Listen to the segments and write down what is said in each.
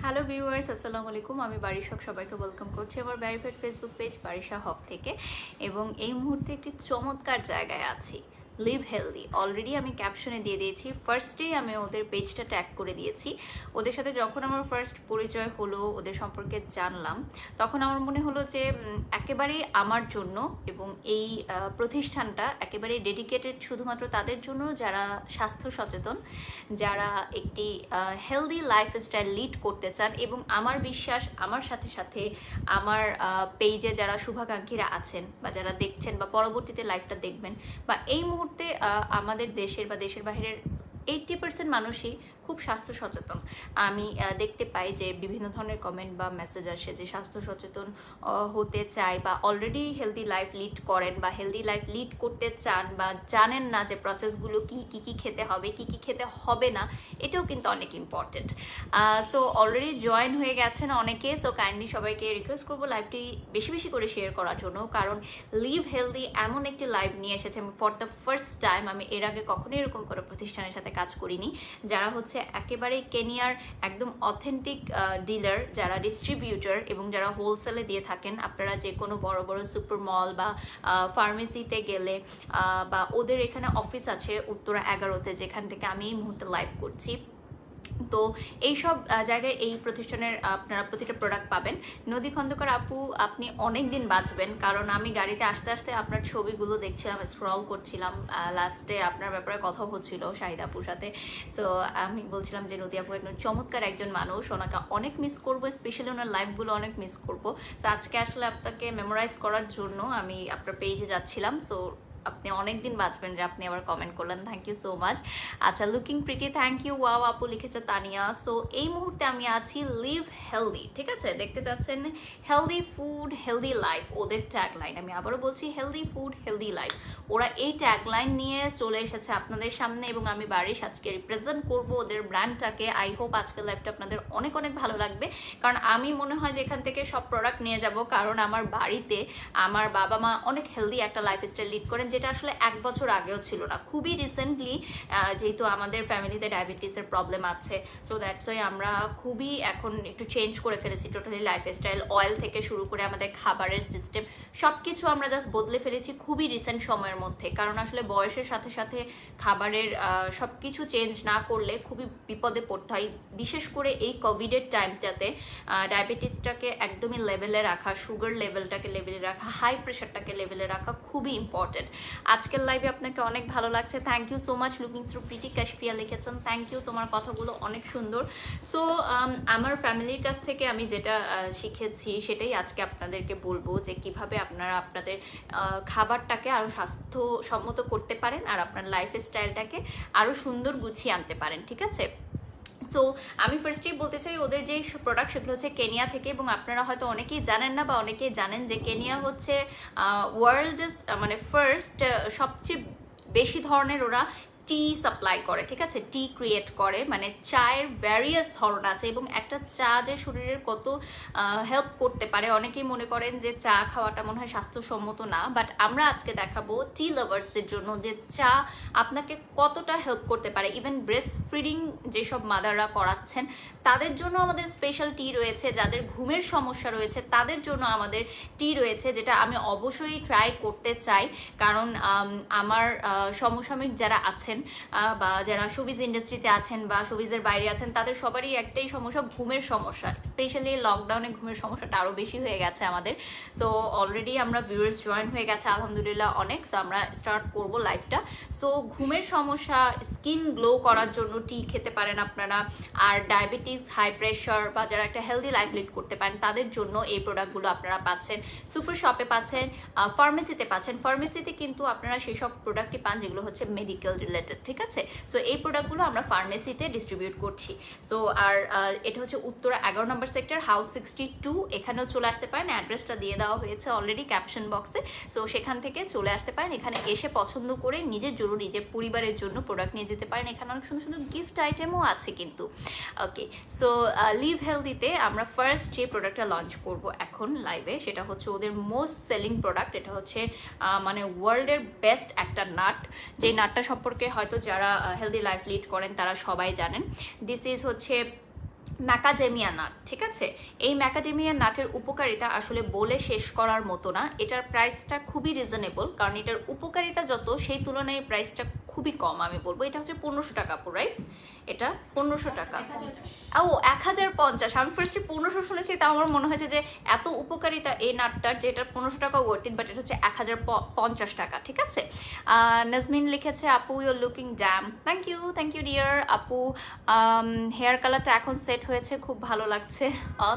Hello viewers, আসসালামু আলাইকুম। আমি বারিশা হক সবাইকে ওয়েলকাম করছি আমার ভেরিফাইড ফেসবুক পেজ বারিশা হক থেকে। এবং এই মুহূর্তে একটি চমৎকার জায়গায় আছি, লিভ হেলদি। অলরেডি আমি ক্যাপশনে দিয়ে দিয়েছি, ফার্স্টেই আমি ওদের পেজটা ট্যাগ করে দিয়েছি। ওদের সাথে যখন আমার ফার্স্ট পরিচয় হলো, ওদের সম্পর্কে জানলাম, তখন আমার মনে হলো যে একেবারেই আমার জন্য, এবং এই প্রতিষ্ঠানটা একেবারেই ডেডিকেটেড শুধুমাত্র তাদের জন্য যারা স্বাস্থ্য সচেতন, যারা একটি হেলদি লাইফস্টাইল লিড করতে চান। এবং আমার বিশ্বাস, আমার সাথে সাথে আমার পেজে যারা শুভাকাঙ্ক্ষীরা আছেন বা যারা দেখছেন বা পরবর্তীতে লাইফটা দেখবেন, বা এই মুহূর্তে আমাদের দেশের বা দেশের বাইরের 80% মানুষই খুব স্বাস্থ্য সচেতন। আমি দেখতে পাই যে বিভিন্ন ধরনের কমেন্ট বা মেসেজ আসে যে স্বাস্থ্য সচেতন হতে চায় বা অলরেডি হেলদি লাইফ লিড করেন বা হেলদি লাইফ লিড করতে চান বা জানেন না যে প্রসেসগুলো কী খেতে হবে, কী খেতে হবে না। এটাও কিন্তু অনেক ইম্পর্টেন্ট। সো অলরেডি জয়েন হয়ে গেছেন অনেকে। সো কাইন্ডলি সবাইকে রিকোয়েস্ট করবো লাইভটি বেশি বেশি করে শেয়ার করার জন্য, কারণ লিভ হেলদি এমন একটি লাইভ নিয়ে এসেছে আমি ফর দ্য ফার্স্ট টাইম। আমি এর আগে কখনোই এরকম কোনো প্রতিষ্ঠানের সাথে কাজ করিনি, যারা হচ্ছে একেবারেই কেনিয়ার একদম অথেন্টিক ডিলার, যারা ডিস্ট্রিবিউটর এবং যারা হোলসেলে দিয়ে থাকেন। আপনারা যে কোনো বড় বড় সুপার মল বা ফার্মেসিতে গেলে, বা ওদের এখানে অফিস আছে উত্তরা 11-তে, যেখান থেকে আমি এই মুহূর্তে লাইভ করছি। তো এইসব জায়গায় এই প্রতিষ্ঠানের আপনারা প্রতিটা প্রোডাক্ট পাবেন। নদী খন্দকার আপু, আপনি অনেক দিন বাঁচবেন, কারণ আমি গাড়িতে আসতে আসতে আপনার ছবিগুলো দেখছিলাম, স্ক্রল করছিলাম। লাস্টে আপনার ব্যাপারে কথা হচ্ছিল শাহিদ আপুর সাথে। সো আমি বলছিলাম যে নদী আপু একজন চমৎকার একজন মানুষ, ওনাকে অনেক মিস করবো, স্পেশালি ওনার লাইফগুলো অনেক মিস করবো। সো আজকে আসলে আপনাকে মেমোরাইজ করার জন্য আমি আপনার পেজে যাচ্ছিলাম। সো আপনি অনেক দিন বাঁচবেন যে আপনি আবার কমেন্ট করলেন, থ্যাংক ইউ সো মাচ। আচ্ছা, looking pretty, thank you. Wow আপু লিখেছে তানিয়া। সো এই মুহূর্তে আমি আছি লিভ হেলদি, ঠিক আছে? দেখতে চাচ্ছেন হেলদি ফুড হেলদি লাইফ, ওদের ট্যাগলাইন। আমি আবারও বলছি, হেলদি ফুড হেলদি লাইফ। ওরা এই ট্যাগলাইন নিয়ে চলে এসেছে আপনাদের সামনে, এবং আমি বাড়ির আজকে রিপ্রেজেন্ট করব ওদের ব্র্যান্ডটাকে। আই হোপ আজকের লাইফটা আপনাদের অনেক অনেক ভালো লাগবে, কারণ আমি মনে হয় যে এখান থেকে সব প্রোডাক্ট নিয়ে যাব, কারণ আমার বাড়িতে আমার বাবা মা অনেক হেলদি একটা লাইফস্টাইল লিড করেন, যেটা আসলে 1 বছর আগেও ছিল না। খুবই রিসেন্টলি, যেহেতু আমাদের ফ্যামিলিতে ডায়াবেটিসের প্রবলেম আছে, সো দ্যাটস ওয়াই আমরা খুবই এখন একটু চেঞ্জ করে ফেলেছি টোটালি লাইফস্টাইল। অয়েল থেকে শুরু করে আমাদের খাবারের সিস্টেম সব কিছু আমরা জাস্ট বদলে ফেলেছি খুবই রিসেন্ট সময়ের মধ্যে, কারণ আসলে বয়সের সাথে সাথে খাবারের সব কিছু চেঞ্জ না করলে খুবই বিপদে পড়তে হয়। বিশেষ করে এই কোভিডের টাইমটাতে ডায়াবেটিসটাকে একদমই লেভেলে রাখা, সুগার লেভেলটাকে লেভেলে রাখা, হাই প্রেশারটাকে লেভেলে রাখা খুবই ইম্পর্টেন্ট। আজকের লাইভে আপনাকে অনেক ভালো লাগছে, thank you so much. Looking through pretty Kashfia লিখেছেন, থ্যাংক ইউ, তোমার কথাগুলো অনেক সুন্দর। সো আমার ফ্যামিলির কাছ থেকে আমি যেটা শিখেছি সেটাই আজকে আপনাদেরকে বলবো, যে কিভাবে আপনারা আপনাদের খাবারটাকে আরও স্বাস্থ্যসম্মত করতে পারেন আর আপনার লাইফস্টাইলটাকে আরও সুন্দর গুছিয়ে আনতে পারেন, ঠিক আছে? সো আমি ফার্স্টেই বলতে চাই, ওদের যে প্রোডাক্ট সেগুলো হচ্ছে কেনিয়া থেকে, এবং আপনারা হয়তো অনেকেই জানেন না বা অনেকেই জানেন যে কেনিয়া হচ্ছে ওয়ার্ল্ড মানে ফার্স্ট সবচেয়ে বেশি ধরনের ওরা টি সাপ্লাই করে, ঠিক আছে? টি ক্রিয়েট করে, মানে চায়ের ভ্যারিয়াস ধরন আছে, এবং একটা চা যে শরীরের কত হেল্প করতে পারে। অনেকেই মনে করেন যে চা খাওয়াটা মনে হয় স্বাস্থ্যসম্মত না, বাট আমরা আজকে দেখাবো টি লাভার্সদের জন্য যে চা আপনাকে কতটা হেল্প করতে পারে। ইভেন ব্রেস্ট ফিডিং যেসব মাদাররা করাচ্ছেন তাদের জন্য আমাদের স্পেশাল টি রয়েছে, যাদের ঘুমের সমস্যা রয়েছে তাদের জন্য আমাদের টি রয়েছে, যেটা আমি অবশ্যই ট্রাই করতে চাই, কারণ আমার সমসাময়িক যারা আছেন বা যারা শোবিজ ইন্ডাস্ট্রিতে আছেন বা শোবিজের বাইরে আছেন, তাদের সবারই একটাই সমস্যা, ঘুমের সমস্যা। স্পেশালি লকডাউনে ঘুমের সমস্যাটা আরও বেশি হয়ে গেছে আমাদের। সো অলরেডি আমরা ভিউয়ার্স জয়েন হয়ে গেছে আলহামদুলিল্লাহ অনেক। সো আমরা স্টার্ট করব লাইভটা। সো ঘুমের সমস্যা, স্কিন গ্লো করার জন্য টি খেতে পারেন আপনারা। আর ডায়াবেটিস, হাই প্রেশার বা যারা একটা হেলদি লাইফ লিড করতে পারেন তাদের জন্য এই প্রোডাক্টগুলো আপনারা পাচ্ছেন। সুপার শপে পাচ্ছেন, ফার্মেসিতে পাচ্ছেন। ফার্মেসিতে কিন্তু আপনারা সেই সব প্রোডাক্টই পান যেগুলো হচ্ছে মেডিকেল রিলেটেড, ঠিক আছে? সো এই প্রোডাক্টগুলো আমরা ফার্মেসিতে ডিস্ট্রিবিউট করছি। সো আর এটা হচ্ছে উত্তরা 11 নম্বর সেক্টর, হাউস 62। এখানেও চলে আসতে পারেন, অ্যাড্রেসটা দিয়ে দেওয়া হয়েছে অলরেডি ক্যাপশন বক্সে। সো সেখান থেকে চলে আসতে পারেন, এখানে এসে পছন্দ করে নিজের জন্য, নিজের পরিবারের জন্য প্রোডাক্ট নিয়ে যেতে পারেন। এখানে অনেক সুন্দর সুন্দর গিফট আইটেমও আছে কিন্তু। ওকে, সো লিভ হেলদিতে আমরা ফার্স্ট যে প্রোডাক্টটা লঞ্চ করব এখন লাইভে, সেটা হচ্ছে ওদের মোস্ট সেলিং প্রোডাক্ট। এটা হচ্ছে মানে ওয়ার্ল্ডের বেস্ট একটা নাট, যে নাটটা সম্পর্কে হয়তো যারা হেলদি লাইফ লিড করেন তারা সবাই জানেন। দিস ইজ হচ্ছে ম্যাকাডেমিয়া নাট, ঠিক আছে? এই ম্যাকাডেমিয়া নাটের উপকারিতা আসলে বলে শেষ করার মতো না। এটার প্রাইসটা খুবই রিজনেবল, কারণ এটার উপকারিতা যত সেই তুলনায় প্রাইসটা খুবই কম। আমি বলবো এটা হচ্ছে 1500 টাকা পুরাই, এটা 1500 টাকা। ও 1050, আমি ফার্স্টে 1500 শুনেছি, তা আমার মনে হয়েছে যে এত উপকারিতা এই নাটটার যে এটা 1500 টাকা ওয়ার্থ ইট, বাট এটা হচ্ছে 1050 টাকা, ঠিক আছে? নাজমিন লিখেছে আপু your looking damn, thank you dear আপু। হেয়ার কালারটা এখন সেট হয়েছে, খুব ভালো লাগছে।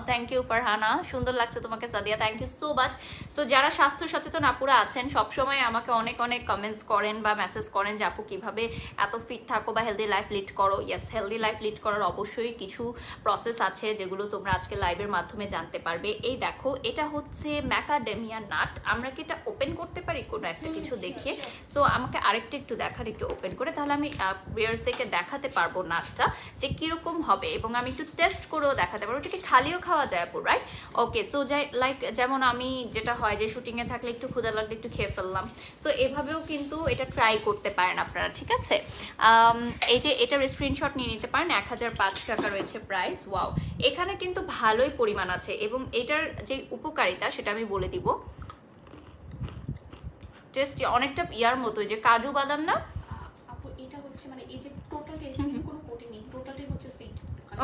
থ্যাংক ইউ ফারহানা, সুন্দর লাগছে তোমাকে। Sadia, thank you so much. So যারা স্বাস্থ্য সচেতন আপুরা আছেন সবসময় আমাকে অনেক অনেক কমেন্টস করেন বা মেসেজ করেন যে আপু কিভাবে এত ফিট থাকো বা হেলদি লাইফ লিড করো। ইয়েস, হেলদি লাইফ লিড করার অবশ্যই কিছু প্রসেস আছে যেগুলো তোমরা আজকে লাইভের মাধ্যমে জানতে পারবে। এই দেখো, এটা হচ্ছে ম্যাকাডেমিয়া নাট। আমরা কি এটা ওপেন করতে পারি কোনো একটা কিছু দেখিয়ে? সো আমাকে আরেকটা একটু দেখার, একটু ওপেন করে, তাহলে আমি ভিউয়ার্সদেরকে দেখাতে পারবো নাটটা যে কিরকম হবে, এবং আমি একটু টেস্ট করেও দেখাতে পারবো। এটাকে খালিও খাওয়া যায় আপু, রাইট? ওকে, সো যাই লাইক যেমন আমি যেটা হয় যে শুটিংয়ে থাকলে একটু ক্ষুধা লাগলে একটু খেয়ে ফেললাম, সো এভাবেও কিন্তু এটা ট্রাই করতে পারেন আপনারা, ঠিক আছে? এই যে এটার স্ক্রিনশট নিয়ে নিতে পারেন। 1005 টাকা রয়েছে প্রাইস। ওয়াও, এখানে কিন্তু ভালোই পরিমাণ আছে, এবং এটার যে উপকারিতা সেটা আমি বলে দিব। টেস্ট অনেকটা ইয়ার মতো, যে কাজু বাদাম না আপু, এটা হচ্ছে মানে এই যে টোটালটা এখানে কোনো কোটিং নেই, টোটালটাই হচ্ছে সিড।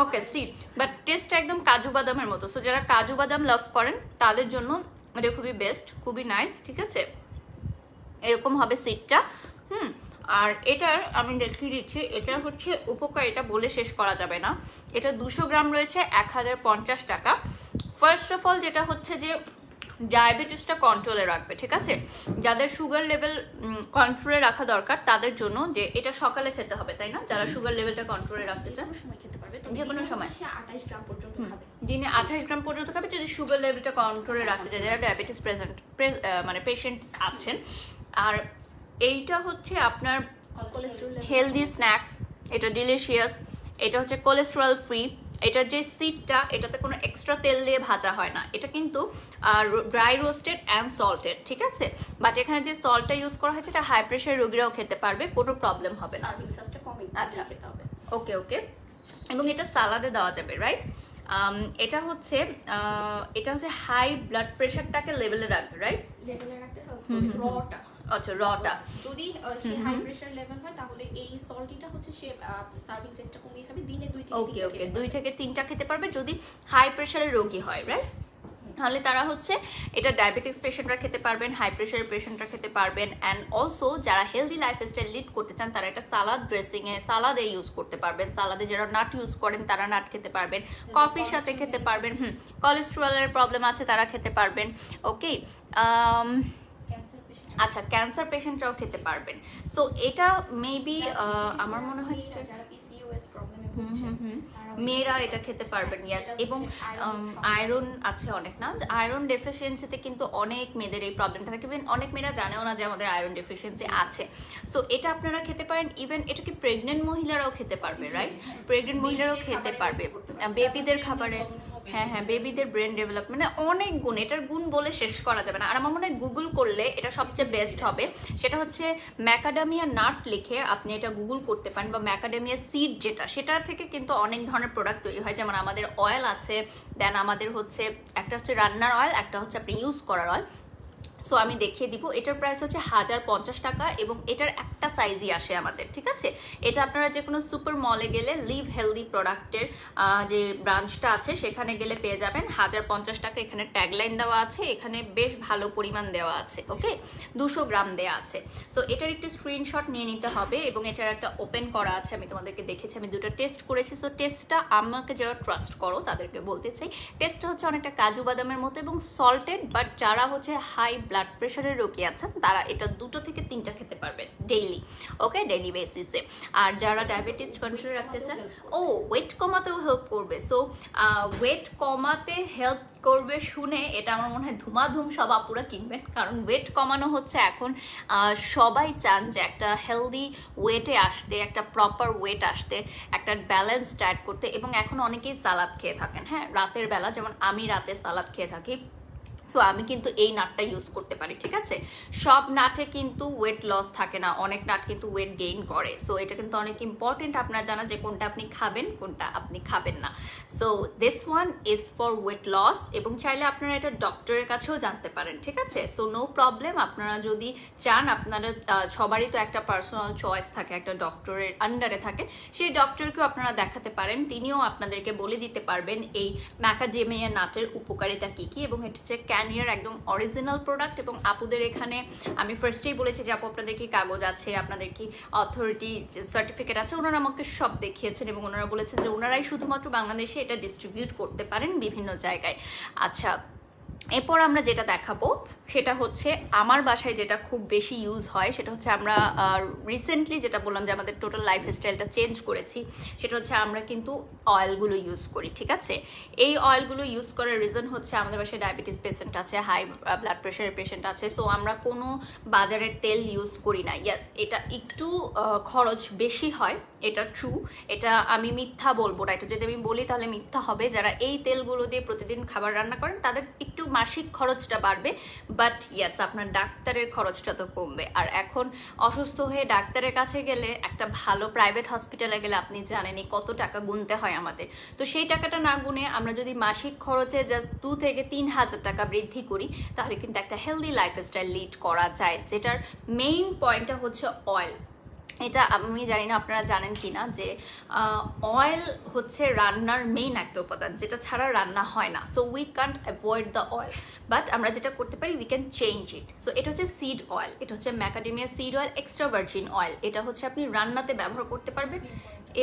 ওকে, সিড, বাট টেস্টটা একদম কাজু বাদামের মতো। সো যারা কাজু বাদাম লাভ করেন তাদের জন্য এটা খুবই বেস্ট, খুবই নাইস, ঠিক আছে? এরকম হবে সিডটা। আর এটার আমি দেখিয়ে দিচ্ছি, এটা হচ্ছে উপকারিতা বলে শেষ করা যাবে না। এটা 200 গ্রাম রয়েছে, 1050 টাকা। ফার্স্ট অফ অল যেটা হচ্ছে যে ডায়াবেটিসটা কন্ট্রোলে রাখবে, ঠিক আছে? যাদের সুগার লেভেল কন্ট্রোলে রাখা দরকার তাদের জন্য, যে এটা সকালে খেতে হবে, তাই না? যারা সুগার লেভেলটা কন্ট্রোলে রাখতে চান সময় খেতে পারবে, যে কোনো সময়। সে 28 গ্রাম পর্যন্ত খাবে, দিনে 28 গ্রাম পর্যন্ত খাবে যদি সুগার লেভেলটা কন্ট্রোলে রাখতে চায়, যারা ডায়াবেটিস মানে পেশেন্ট আছেন। আর এইটা হচ্ছে আপনার কোলেস্টেরল হেলদি স্ন্যাক্স, এটা ডিলিশিয়াস, এটা হচ্ছে কোলেস্টেরল ফ্রি। এটার যে সিডটা, এটাতে কোনো এক্সট্রা তেল দিয়ে ভাজা হয় না, এটা কিন্তু ড্রাই রোস্টেড অ্যান্ড সল্টেড, ঠিক আছে? বাট এখানে যে সল্টটা ইউজ করা হয়েছে এটা হাই প্রেশার রোগীরাও খেতে পারবে, কোনো প্রবলেম হবে না। সার্ভিং সাইজটা কমই আচ্ছা, খেতে হবে। ওকে ওকে। এবং এটা সালাদে দেওয়া যাবে, রাইট? এটা হচ্ছে হাই ব্লাড প্রেশারটাকে লেভেলে রাখবে, রাইট? লেভেলে রাখতে হবে রটা। আচ্ছা, রটা। যদি সে হাই প্রেশার লেভেল হয় তাহলে এই সল্টিটা হচ্ছে সে সার্ভিং সাইজটা কমিয়ে খাবে, দিনে 2 থেকে 3টা। ওকে ওকে, 2 থেকে 3টা খেতে পারবে যদি হাই প্রেশারের রোগী হয়, রাইট? তাহলে তারা হচ্ছে এটা ডায়াবেটিক্স পেশেন্টরা খেতে পারবেন, হাই প্রেশারের পেশেন্টরা খেতে পারবেন, অ্যান্ড অলসো যারা হেলদি লাইফস্টাইল লিড করতে চান তারা এটা সালাদ ড্রেসিংয়ে, সালাদে ইউজ করতে পারবেন। সালাদে যারা নাট ইউজ করেন তারা নাট খেতে পারবেন, কফির সাথে খেতে পারবেন। কোলেস্টেরলের প্রবলেম আছে তারা খেতে পারবেন। ওকে, আচ্ছা, ক্যান্সার পেশেন্টরাও খেতে পারবেন। সো এটা মেবি আমার মনে হয় যারা পিসিওএস প্রবলেমে ভুগছেন মেয়েরা এটা খেতে পারবেন। ইয়াস, এবং আয়রন আছে অনেক, না? আয়রন ডেফিসিয়েন্সিতে কিন্তু অনেক মেয়েদের এই প্রবলেমটা থাকে, অনেক মেয়েরা জানেও না যে আমাদের আয়রন ডেফিসিয়েন্সি আছে। সো এটা আপনারা খেতে পারেন। ইভেন এটা কি প্রেগনেন্ট মহিলারাও খেতে পারবে, রাইট? প্রেগনেন্ট মহিলারাও খেতে পারবে, বেবিদের খাবারে। হ্যাঁ হ্যাঁ, বেবিদের ব্রেন ডেভেলপমেন্টে অনেক গুণ, এটার গুণ বলে শেষ করা যাবে না। আর আমার মনে হয় গুগল করলে এটা সবচেয়ে বেস্ট হবে, সেটা হচ্ছে ম্যাকাডামিয়া নাট লিখে আপনি এটা গুগল করতে পারেন, বা ম্যাকাডামিয়া সিড যেটা, সেটার থেকে কিন্তু অনেক ধরনের প্রোডাক্ট তৈরি হয়। যেমন আমাদের অয়েল আছে, দেন আমাদের হচ্ছে একটা হচ্ছে রান্নার অয়েল, একটা হচ্ছে আপনি ইউজ করার অয়েল। সো আমি দেখিয়ে দিব। এটার প্রাইস হচ্ছে 1050 টাকা, এবং এটার একটা সাইজই আসে আমাদের, ঠিক আছে? এটা আপনারা যে কোনো সুপার মলে গেলে লিভ হেলদি প্রোডাক্টের যে ব্রাঞ্চটা আছে সেখানে গেলে পেয়ে যাবেন। 1050 টাকা। এখানে ট্যাগলাইন দেওয়া আছে, এখানে বেশ ভালো পরিমাণ দেওয়া আছে। ওকে, 200 গ্রাম দেওয়া আছে। সো এটার একটু স্ক্রিনশট নিয়ে নিতে হবে, এবং এটার একটা ওপেন করা আছে, আমি তোমাদেরকে দেখেছি, আমি দুটো টেস্ট করেছি। সো টেস্টটা আমাকে যারা ট্রাস্ট করো তাদেরকে বলতে চাই, টেস্টটা হচ্ছে অনেকটা কাজু বাদামের মতো এবং সল্টেড, বাট যারা হচ্ছে হাই ব্লাড প্রেশারের রোগী আছেন তারা এটা 2 থেকে 3টা খেতে পারবেন ডেইলি। ওকে, ডেইলি বেসিসে। আর যারা ডায়াবেটিস কন্ট্রোলে রাখতে চান, ওয়েট কমাতেও হেল্প করবে। সো ওয়েট কমাতে হেল্প করবে শুনে এটা আমার মনে হয় ধুমাধুম সব আপুরা কিনবেন, কারণ ওয়েট কমানো হচ্ছে এখন সবাই চান যে একটা হেলদি ওয়েটে আসতে, একটা প্রপার ওয়েট আসতে, একটা ব্যালেন্স ডায়েট করতে। এবং এখন অনেকেই সালাদ খেয়ে থাকেন, হ্যাঁ, রাতের বেলা, যেমন আমি রাতে সালাদ খেয়ে থাকি। সো আমি কিন্তু এই নাটটা ইউজ করতে পারি, ঠিক আছে? সব নাটে কিন্তু ওয়েট লস থাকে না, অনেক নাট কিন্তু ওয়েট গেইন করে। সো এটা কিন্তু অনেক ইম্পর্টেন্ট আপনারা জানা যে কোনটা আপনি খাবেন কোনটা আপনি খাবেন না। So this one is for weight loss, এবং চাইলে আপনারা এটা ডক্টরের কাছেও জানতে পারেন, ঠিক আছে? সো নো প্রবলেম, আপনারা যদি চান, আপনারা সবারই তো একটা পার্সোনাল চয়েস থাকে, একটা ডক্টরের আন্ডারে থাকে, সেই ডক্টরকেও আপনারা দেখাতে পারেন, তিনিও আপনাদেরকে বলে দিতে পারবেন এই ম্যাকাডেমিয়া নাটের উপকারিতা কী কী। এবং এটা হচ্ছে ক্যানিয়ার একদম অরিজিনাল প্রোডাক্ট। এবং আপুদের এখানে আমি ফার্স্টেই বলেছি যে আপু আপনাদের কি কাগজ আছে, আপনাদের কি অথরিটি সার্টিফিকেট আছে, ওনারা আমাকে সব দেখিয়েছেন এবং ওনারা বলেছেন যে ওনারাই শুধুমাত্র বাংলাদেশে এটা ডিস্ট্রিবিউট করতে পারেন বিভিন্ন জায়গায়। আচ্ছা, এরপর আমরা যেটা দেখাবো সেটা হচ্ছে আমার বাসায় যেটা খুব বেশি ইউজ হয়, সেটা হচ্ছে আমরা রিসেন্টলি যেটা বললাম যে আমাদের টোটাল লাইফস্টাইলটা চেঞ্জ করেছি, সেটা হচ্ছে আমরা কিন্তু অয়েলগুলো ইউজ করি, ঠিক আছে? এই অয়েলগুলো ইউজ করার রিজন হচ্ছে আমাদের বাসায় ডায়াবেটিস পেশেন্ট আছে, হাই ব্লাড প্রেশারের পেশেন্ট আছে। সো আমরা কোনো বাজারের তেল ইউজ করি না। ইয়েস, এটা একটু খরচ বেশি হয়, এটা ট্রু, এটা আমি মিথ্যা বলবো না। এটা যদি আমি বলি তাহলে মিথ্যা হবে। যারা এই তেলগুলো দিয়ে প্রতিদিন খাবার রান্না করেন তাদের একটু মাসিক খরচটা বাড়বে, বাট ইয়েস আপনার ডাক্তারের খরচটা তো কমবে। আর এখন অসুস্থ হয়ে ডাক্তারের কাছে গেলে, একটা ভালো প্রাইভেট হসপিটালে গেলে আপনি জানেনই কত টাকা গুনতে হয় আমাদের। তো সেই টাকাটা না গুনে আমরা যদি মাসিক খরচে জাস্ট 2 থেকে 3,000 টাকা বৃদ্ধি করি, তাহলে কিন্তু একটা হেলদি লাইফস্টাইল লিড করা যায়, যেটার মেইন পয়েন্টটা হচ্ছে অয়েল। এটা আমি জানি না আপনারা জানেন কি না, যে অয়েল হচ্ছে রান্নার মেইন একটা উপাদান, যেটা ছাড়া রান্না হয় না। So we can't avoid the oil, but আমরা যেটা করতে পারি we can change it. So এটা হচ্ছে সিড অয়েল, এটা হচ্ছে macadamia seed oil, extra virgin oil. এটা হচ্ছে আপনি রান্নাতে ব্যবহার করতে পারবেন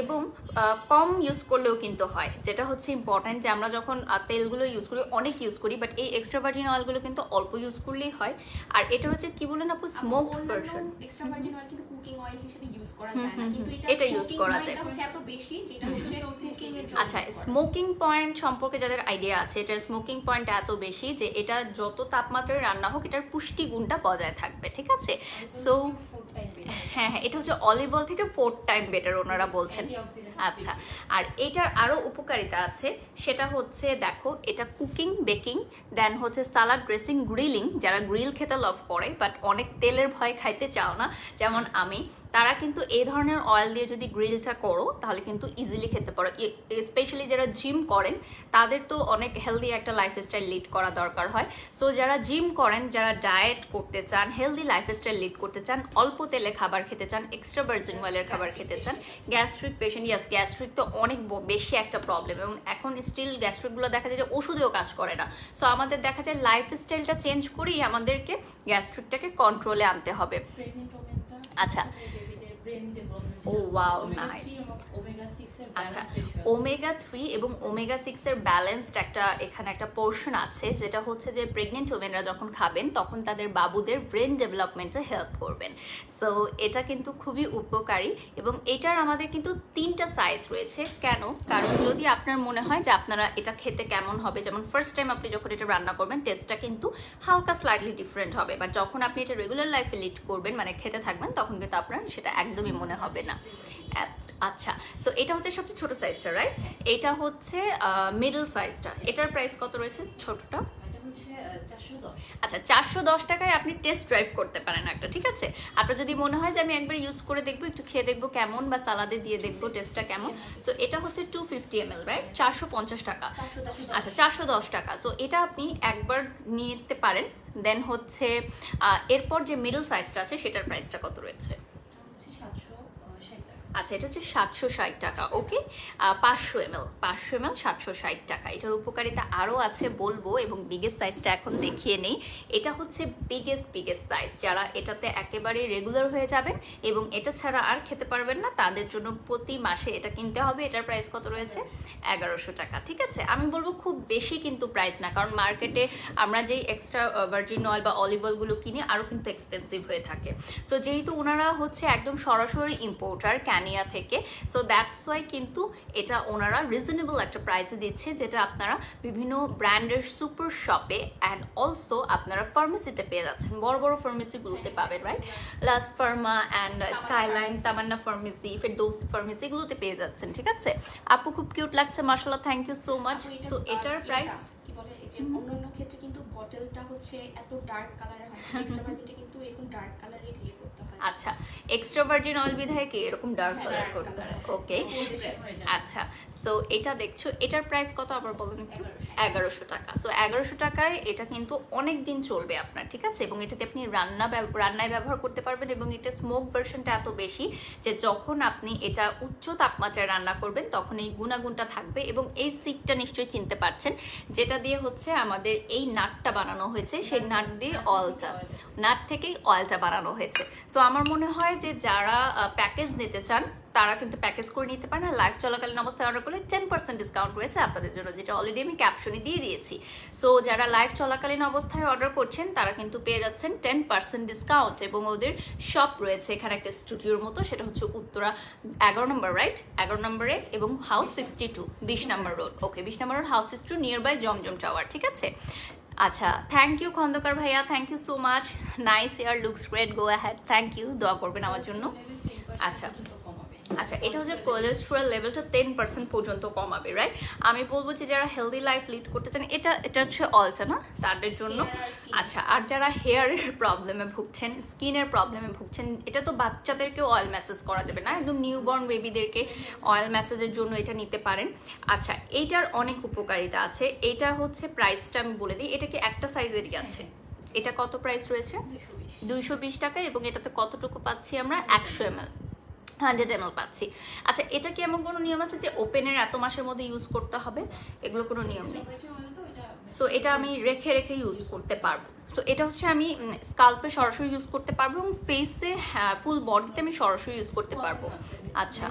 এবং কম ইউজ করলেও কিন্তু হয়, যেটা হচ্ছে ইম্পর্ট্যান্ট। যে আমরা যখন তেলগুলো ইউজ করি অনেক ইউজ করি, বাট এই এক্সট্রা ভার্জিন অয়েলগুলো কিন্তু অল্প ইউজ করলেই হয়। আর এটা হচ্ছে কি বলেন আপু, smoke version. Extra virgin oil কিন্তু কুকিং অয়েল হিসেবে ইউজ করা যায় না, কিন্তু এটা ইউজ করা যায়। এটা হচ্ছে এত বেশি যেটা হচ্ছে কুকিং এর জন্য। আচ্ছা, স্মোকিং পয়েন্ট সম্পর্কে যাদের আইডিয়া আছে, এটার স্মোকিং পয়েন্ট এত বেশি যে এটা যত তাপমাত্রায় রান্না হোক এটার পুষ্টি গুণটা বজায় থাকবে, ঠিক আছে? সো হ্যাঁ হ্যাঁ, এটা হচ্ছে অলিভ অয়েল থেকে 4 টাইম বেটার ওনারা বলছেন। আচ্ছা, আর এটার আরও উপকারিতা আছে, সেটা হচ্ছে দেখো, এটা কুকিং, বেকিং, দেন হচ্ছে সালাড ড্রেসিং, গ্রিলিং। যারা গ্রিল খেতে লাভ করে বাট অনেক তেলের ভয় খাইতে চাও না, যেমন আমি, তারা কিন্তু এই ধরনের অয়েল দিয়ে যদি গ্রিলটা করো তাহলে কিন্তু ইজিলি খেতে পারো। স্পেশালি যারা জিম করেন তাদের তো অনেক হেলদি একটা লাইফস্টাইল লিড করা দরকার হয়। সো যারা জিম করেন, যারা ডায়েট করতে চান, হেলদি লাইফস্টাইল লিড করতে চান, অল্প তেলে খাবার খেতে চান, এক্সট্রা ভার্জিন অয়েলের খাবার খেতে চান, গ্যাস্ট্রিক পেশেন্ট, ইয়াস গ্যাস্ট্রিক তো অনেক বেশি একটা প্রবলেম, এবং এখন স্টিল গ্যাস্ট্রিকগুলো দেখা যায় যে ওষুধেও কাজ করে না। সো আমাদের দেখা যায় লাইফস্টাইলটা চেঞ্জ করেই আমাদেরকে গ্যাস্ট্রিকটাকে কন্ট্রোলে আনতে হবে। আচ্ছা, ও ওয়াও, নাইস। আচ্ছা, ওমেগা 3 এবং ওমেগা 6 এর ব্যালেন্সড এখানে একটা পোর্শন আছে, যেটা হচ্ছে যে প্রেগনেন্ট ওমেনরা যখন খাবেন তখন তাদের বাবুদের ব্রেন ডেভেলপমেন্টে হেল্প করবেন। সো এটা কিন্তু খুবই উপকারী, এবং এটার আমাদের কিন্তু 3টা সাইজ রয়েছে। কেন? কারণ যদি আপনার মনে হয় যে আপনারা এটা খেতে কেমন হবে, যেমন ফার্স্ট টাইম আপনি যখন এটা রান্না করবেন টেস্টটা কিন্তু হালকা স্লাইটলি ডিফারেন্ট হবে, বাট যখন আপনি এটা রেগুলার লাইফে লিড করবেন, মানে খেতে থাকবেন, তখন কিন্তু আপনার সেটা একদমই মনে হবে না। আচ্ছা, সো এটা হচ্ছে সবচেয়ে ছোট সাইজটা, রাইট? এটা হচ্ছে মিডল সাইজটা। এটার প্রাইস কত রয়েছে ছোটটা? আচ্ছা, 410 টাকায় আপনি টেস্ট ড্রাইভ করতে পারেন একটা, ঠিক আছে? আপনার যদি মনে হয় যে আমি একবার ইউজ করে দেখবো, একটু খেয়ে দেখবো কেমন, বা সালাদে দিয়ে দেখবো টেস্টটা কেমন। সো এটা হচ্ছে 250 ml, রাইট? 450 টাকা। আচ্ছা, 410 টাকা। সো এটা আপনি একবার নিতে পারেন। দেন হচ্ছে এরপর যে মিডল সাইজটা আছে সেটার প্রাইসটা কত রয়েছে? আচ্ছা, এটা হচ্ছে 760 টাকা। ওকে, 500 ml 760 টাকা। এটার উপকারিতা আরও আছে বলবো, এবং বিগেস্ট সাইজটা এখন দেখিয়ে নেই। এটা হচ্ছে বিগেস্ট সাইজ। যারা এটাতে একেবারে রেগুলার হয়ে যাবেন এবং এটা ছাড়া আর খেতে পারবেন না, তাদের জন্য প্রতি মাসে এটা কিনতে হবে। এটার প্রাইস কত রয়েছে? 1100 টাকা। ঠিক আছে, আমি বলবো খুব বেশি কিন্তু প্রাইস না, কারণ মার্কেটে আমরা যেই এক্সট্রা ভার্জিন অয়েল বা অলিভ অয়েলগুলো কিনি আরও কিন্তু এক্সপেন্সিভ হয়ে থাকে। সো যেহেতু ওনারা হচ্ছে একদম সরাসরি ইম্পোর্টার ক্যানিয়া থেকে, সো দ্যাটস ওয়াই কিন্তু এটা ওনারা রিজনেবল একটা প্রাইসে দিচ্ছে, যেটা আপনারা বিভিন্ন ব্র্যান্ডের সুপার শপে অ্যান্ড অলসো আপনারা ফার্মেসিতে পেয়ে যাচ্ছেন। বড় বড় ফার্মেসিগুলোতে পাবেন, right? Laz Pharma and Skyline, Tamanna pharmacy, Ferdousi pharmacy, এগুলোতে পেয়ে যাচ্ছেন। ঠিক আছে আপু, খুব কিউট লাগছে, মাশাআল্লাহ, thank you so much. So এটার প্রাইস কি বলে, এই যে অন্যান্য ক্ষেত্রে কিন্তু বটলটা হচ্ছে এত ডার্ক কালারের হয় এক্সট্রা ভার্জিনটা কিন্তু এরকম ডার্ক কালারের ইয়ে করতে হয়। আচ্ছা, এক্সট্রা ভার্জিন অয়েল বিধায় কি এরকম ডার্ক হ্যাঁ, কালার dark করতে হয়? colour। ওকে, আচ্ছা। সো এটা দেখছো, এটার প্রাইস কত আবার বলুন একটু? 1100 টাকা। সো 1100 টাকায় এটা কিন্তু অনেক দিন চলবে আপনার, ঠিক আছে? এবং এটাতে আপনি রান্নায় ব্যবহার করতে পারবেন, এবং এটা স্মোক ভার্সনটা এত বেশি যে যখন আপনি এটা উচ্চ তাপমাত্রায় রান্না করবেন তখন এই গুণাগুণটা থাকবে। এবং এই সিকটা নিশ্চয়ই চিনতে পারছেন, যেটা দিয়ে হচ্ছে আমাদের এই নাটটা বানানো হয়েছে, সেই নাট দিয়ে নাট থেকেই অয়েলটা বানানো হয়েছে। সো আমার মনে হয় যে যারা প্যাকেজ নিতে চান তারা কিন্তু প্যাকেজ করে নিতে পারেন। আর লাইভ চলাকালীন অবস্থায় অর্ডার করলে 10% ডিসকাউন্ট রয়েছে আপনাদের জন্য, যেটা অলরেডি আমি ক্যাপশনে দিয়ে দিয়েছি। সো যারা লাইভ চলাকালীন অবস্থায় অর্ডার করছেন তারা কিন্তু পেয়ে যাচ্ছেন 10% ডিসকাউন্ট। এবং ওদের শপ রয়েছে এখানে একটা স্টুডিওর মতো, সেটা হচ্ছে উত্তরা 11 নম্বর, রাইট? 11 নম্বরে, এবং হাউস 62, 20 নম্বর রোড। ওকে, 20 নম্বর road, house 62, nearby Zamzam tower, ঠিক আছে? আচ্ছা, থ্যাংক ইউ খন্দকার ভাইয়া, thank you so much. Nice, your looks great, go ahead. Thank you, দোয়া করবেন আমার জন্য। আচ্ছা আচ্ছা, এটা হচ্ছে কোলেস্টেরল লেভেলটা 10% পর্যন্ত কমাবে, রাইট? আমি বলবো যে যারা হেলদি লাইফ লিড করতে চান, এটা হচ্ছে অলটা না তাদের জন্য। আচ্ছা, আর যারা হেয়ারের প্রবলেমে ভুগছেন, স্কিনের প্রবলেমে ভুগছেন, এটা তো বাচ্চাদেরকেও অয়েল ম্যাসেজ করা যাবে না, একদম নিউবর্ন বেবিদেরকে অয়েল ম্যাসেজের জন্য এটা নিতে পারেন। আচ্ছা, এইটার অনেক উপকারিতা আছে। এটা হচ্ছে প্রাইসটা আমি বলে দিই, এটা কি একটা সাইজেরই আছে? এটা কত প্রাইস রয়েছে? 220 টাকা। এবং এটাতে কতটুকু পাচ্ছি আমরা? 100 ml, 100 ml পাচ্ছি। আচ্ছা, এটা কি এমন কোনো নিয়ম আছে যে ওপেনের এত মাসের মধ্যে ইউজ করতে হবে? এগুলো কোনো নিয়ম নেই। সো এটা আমি রেখে রেখে ইউজ করতে পারবো। তো এটা হচ্ছে আমি স্কাল্পে সরাসরি ইউজ করতে পারবো, এবং ফেসে, ফুল বডিতে আমি সরাসরি ইউজ করতে পারবো। আচ্ছা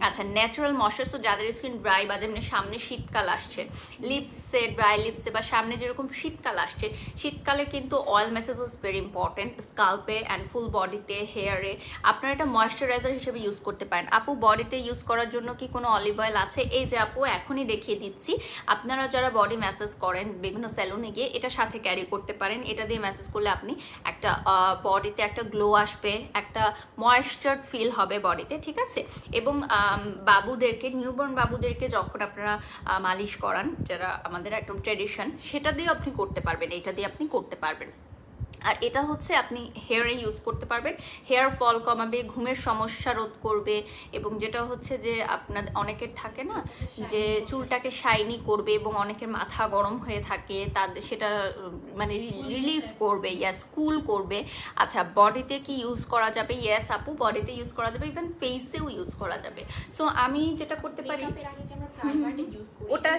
আচ্ছা, ন্যাচারাল ময়েশ্চার। তো যাদের স্কিন ড্রাই বা যেমনি সামনে শীতকাল আসছে, লিপসে, ড্রাই লিপসে, বা সামনে যেরকম শীতকাল আসছে, শীতকালে কিন্তু oil massage is very important স্কাল্পে অ্যান্ড ফুল বডিতে, হেয়ারে। আপনারা এটা ময়েশ্চারাইজার হিসেবে ইউজ করতে পারেন। আপু, বডিতে ইউজ করার জন্য কি কোনো অলিভ অয়েল আছে? এই যে আপু, এখনই দেখিয়ে দিচ্ছি। আপনারা যারা বডি ম্যাসেজ করেন বিভিন্ন স্যালুনে গিয়ে, এটা সাথে ক্যারি করতে পারেন। এটা দিয়ে ম্যাসেজ করলে আপনি একটা বডিতে একটা গ্লো আসবে, একটা ময়েশ্চার ফিল হবে বডিতে, ঠিক আছে? এবং বাবুদেরকে, নিউবর্ন বাবুদেরকে যখন আপনারা মালিশ করান, যারা আমাদের একদম ট্রেডিশন, সেটা দিয়েও আপনি করতে পারবেন, এটা দিয়ে আপনি করতে পারবেন। আর এটা হচ্ছে আপনি হেয়ারে ইউজ করতে পারবেন, হেয়ার ফল কমাবে, ঘুমের সমস্যা রোধ করবে, এবং যেটা হচ্ছে যে আপনার অনেকের থাকে না যে চুলটাকে শাইনি করবে, এবং অনেকের মাথা গরম হয়ে থাকে, তাদের সেটা মানে রিলিফ করবে, ইয়াস, কুল করবে। আচ্ছা, বডিতে কি ইউজ করা যাবে? ইয়েস আপু, বডিতে ইউজ করা যাবে, ইভেন ফেসেও ইউজ করা যাবে। সো আমি যেটা করতে পারি, ওটা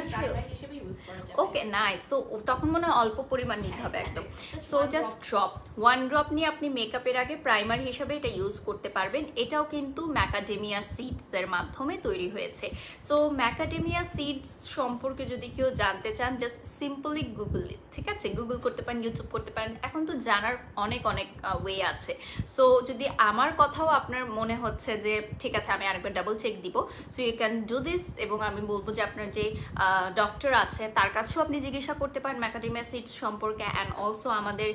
ওকে, নাইস। সো তখন মনে হয় অল্প পরিমাণ নিতে হবে একদম। সো জাস্ট ড্রপ, 1 ড্রপ নিয়ে আপনি মেকআপের আগে প্রাইমার হিসেবে এটা ইউজ করতে পারবেন। এটাও কিন্তু ম্যাকাডেমিয়া সিডসের মাধ্যমে তৈরি হয়েছে। সো ম্যাকাডেমিয়া সিডস সম্পর্কে যদি কেউ জানতে চান, জাস্ট সিম্পলি গুগল, ঠিক আছে? গুগল করতে পারেন, ইউটিউব করতে পারেন, এখন তো জানার অনেক অনেক ওয়ে আছে। সো যদি আমার কথাও আপনার মনে হচ্ছে যে ঠিক আছে, আমি আরেকবার ডাবল চেক দিব, so you can do this. এবং আমি বলবো যে আপনার যে ডক্টর আছে তার কাছেও আপনি জিজ্ঞাসা করতে পারেন ম্যাকাডেমিয়া সিডস সম্পর্কে। অ্যান্ড অলসো আমাদের